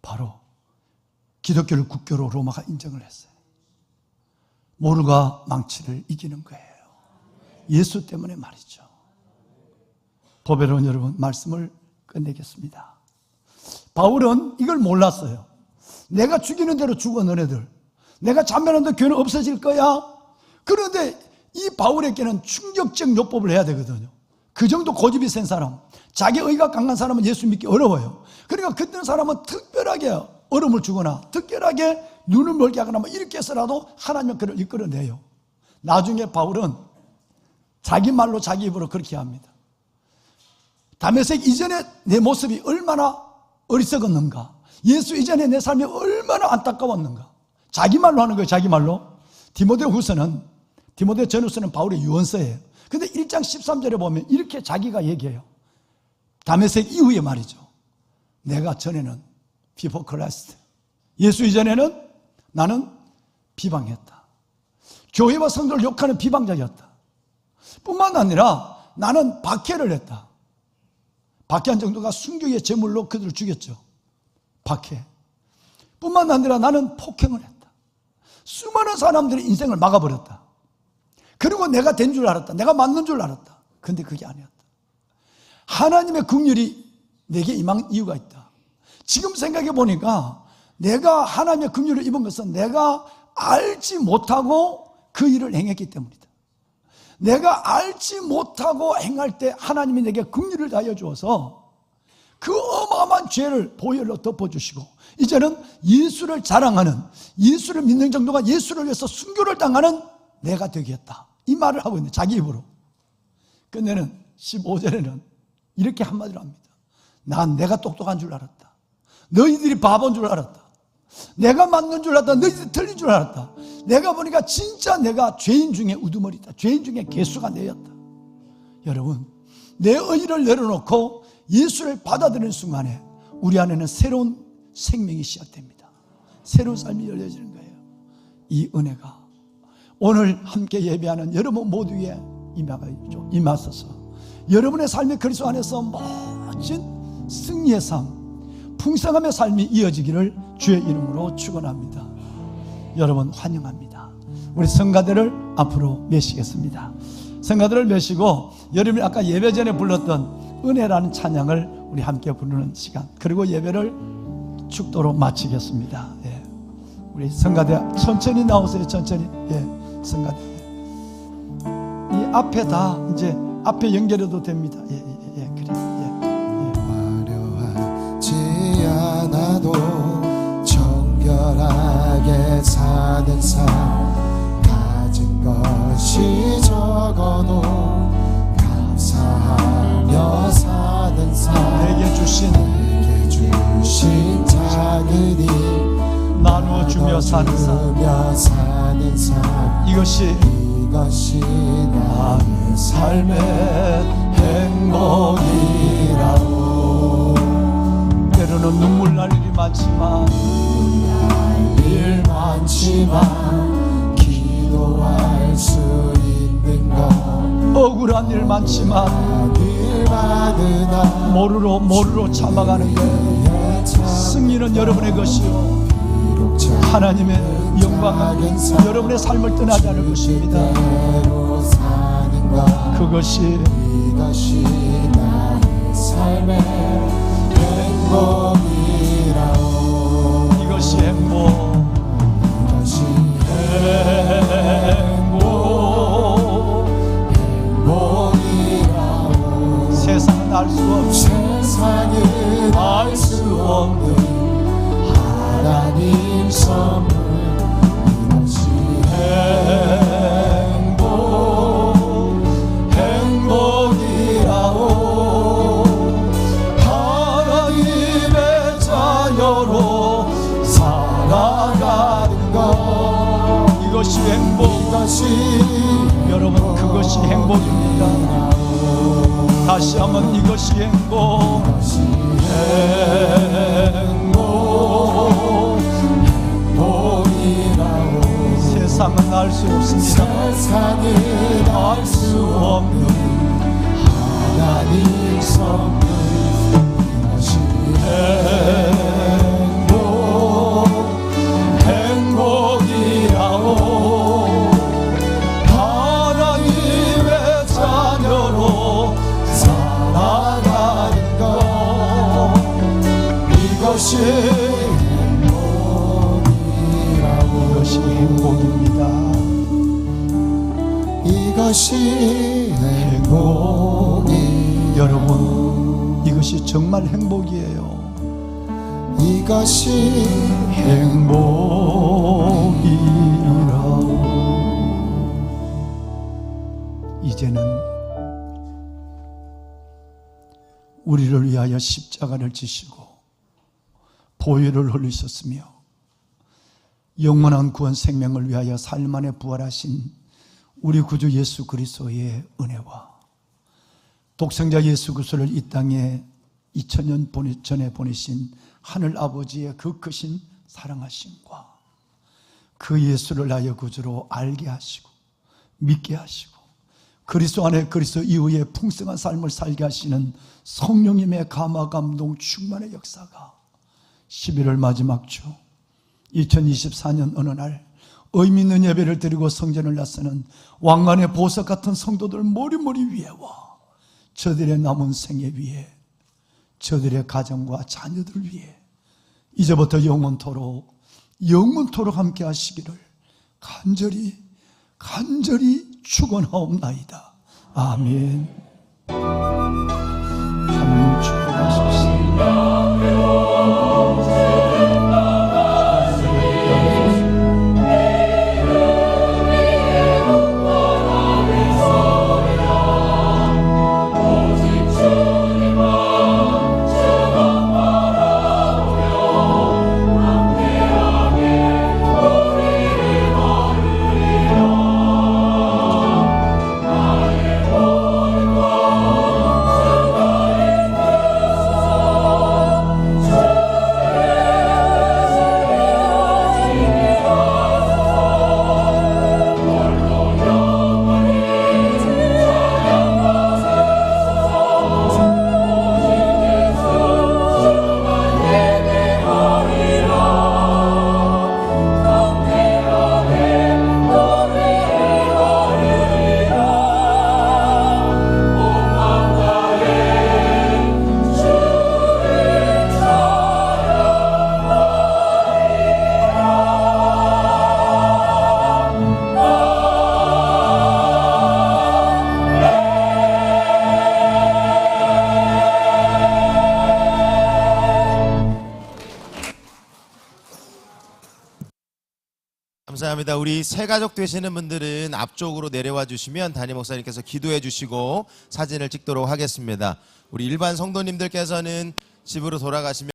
S5: 바로 기독교를 국교로 로마가 인정을 했어요. 모르가 망치를 이기는 거예요. 예수 때문에 말이죠. 보배로운 여러분, 말씀을 끝내겠습니다. 바울은 이걸 몰랐어요. 내가 죽이는 대로 죽어 너네들. 내가 자멸한다 교회는 없어질 거야. 그런데 이 바울에게는 충격적 요법을 해야 되거든요. 그 정도 고집이 센 사람, 자기 의가 강한 사람은 예수 믿기 어려워요. 그러니까 그런 사람은 특별하게 얼음을 주거나 특별하게 눈을 멀게 하거나 뭐 이렇게 해서라도 하나님은 그를 이끌어내요. 나중에 바울은 자기 말로 자기 입으로 그렇게 합니다. 다메섹 이전에 내 모습이 얼마나 어리석었는가, 예수 이전에 내 삶이 얼마나 안타까웠는가, 자기 말로 하는 거예요. 자기 말로. 디모데 전후서는 바울의 유언서예요. 근데 1장 13절에 보면 이렇게 자기가 얘기해요. 다메섹 이후에 말이죠. 내가 전에는 before Christ, 예수 이전에는 나는 비방했다. 교회와 성도를 욕하는 비방자였다. 뿐만 아니라 나는 박해를 했다. 박해한 정도가 순교의 제물로 그들을 죽였죠. 박해. 뿐만 아니라 나는 폭행을 했다. 수많은 사람들의 인생을 막아버렸다. 그리고 내가 된 줄 알았다. 내가 맞는 줄 알았다. 근데 그게 아니었다. 하나님의 긍휼이 내게 임한 이유가 있다. 지금 생각해 보니까 내가 하나님의 긍휼을 입은 것은 내가 알지 못하고 그 일을 행했기 때문이다. 내가 알지 못하고 행할 때 하나님이 내게 긍휼을 다하여 주어서 그 어마어마한 죄를 보혈로 덮어주시고 이제는 예수를 자랑하는, 예수를 믿는 정도가 예수를 위해서 순교를 당하는 내가 되겠다. 이 말을 하고 있는 자기 입으로. 끝내는 15절에는 이렇게 한마디로 합니다. 난 내가 똑똑한 줄 알았다. 너희들이 바보인 줄 알았다. 내가 맞는 줄 알았다. 너희들이 틀린 줄 알았다. 내가 보니까 진짜 내가 죄인 중에 우두머리다. 죄인 중에 개수가 내였다. 여러분, 내 의의를 내려놓고 예수를 받아들이는 순간에 우리 안에는 새로운 생명이 시작됩니다. 새로운 삶이 열려지는 거예요. 이 은혜가 오늘 함께 예배하는 여러분 모두에 임하소서. 여러분의 삶의 그리스도 안에서 멋진 승리의 삶, 풍성함의 삶이 이어지기를 주의 이름으로 축원합니다. 여러분 환영합니다. 우리 성가대를 앞으로 메시겠습니다. 성가대를 메시고 여러분이 아까 예배 전에 불렀던 은혜라는 찬양을 우리 함께 부르는 시간, 그리고 예배를 축도로 마치겠습니다. 예. 우리 성가대 천천히 나오세요. 천천히. 예. 성가대. 이 앞에 다 이제 앞에 연결해도 됩니다. 예, 그래.
S1: 화려하지 않아도 정결하게 사는 삶, 가진 것이 적어도 감사하며 사는 삶,
S5: 내게 주신
S1: 작은 일
S5: 나누어 주며 사는 삶, 이것이 나의 삶의 행복이라고. 때로는 눈물 날 일이 많지만
S1: 기도할 수 있는 것,
S5: 억울한 일 많지만 모르로 참아가는 것, 승리는 여러분의 것이요 하나님의 영광은 여러분의 삶을 떠나지 않을 것입니다. 그것이
S1: 나의 삶의 행복이라오.
S5: 이것이 행복.
S1: 행복이라오.
S5: 세상은 알 수 없는
S1: 하나님 선물, 이것이 행복이라오. 하나님의 자녀로 살아가는 것,
S5: 이것이 행복. 여러분, 그것이 행복입니다. 다시 한번 이것이 행복.
S1: 행복이라오.
S5: 세상은 알 수 없습니다.
S1: 세상은 알 수 없는 하나님
S5: 이것이 행복이라오. 하나님의 자녀로 살아가는 것, 이것이 행복이라고. 이것이 행복입니다.
S1: 이것이 행복이.
S5: 여러분, 이것이 정말 행복이에요.
S1: 이것이
S5: 행복이라오. 이제는 우리를 위하여 십자가를 지시고 보혈을 흘리셨으며 영원한 구원 생명을 위하여 삶 안에 부활하신 우리 구주 예수 그리스도의 은혜와 독생자 예수 그리스도를 이 땅에 2000년 전에 보내신 하늘 아버지의 그 크신 사랑하심과 그 예수를 나의 구주로 알게 하시고 믿게 하시고 그리스도 안에 그리스도 이후에 풍성한 삶을 살게 하시는 성령님의 감화 감동 충만의 역사가 11월 마지막 주 2024년 어느 날 의미 있는 예배를 드리고 성전을 나서는 왕관의 보석 같은 성도들 머리머리 위에와 저들의 남은 생애 위에 저들의 가정과 자녀들 위에 이제부터 영원토록 함께 하시기를 간절히 축원하옵나이다. 아멘. 하나님 축복하십시오.
S6: 감사합니다. 우리 새 가족 되시는 분들은 앞쪽으로 내려와 주시면 담임 목사님께서 기도해 주시고 사진을 찍도록 하겠습니다. 우리 일반 성도님들께서는 집으로 돌아가시면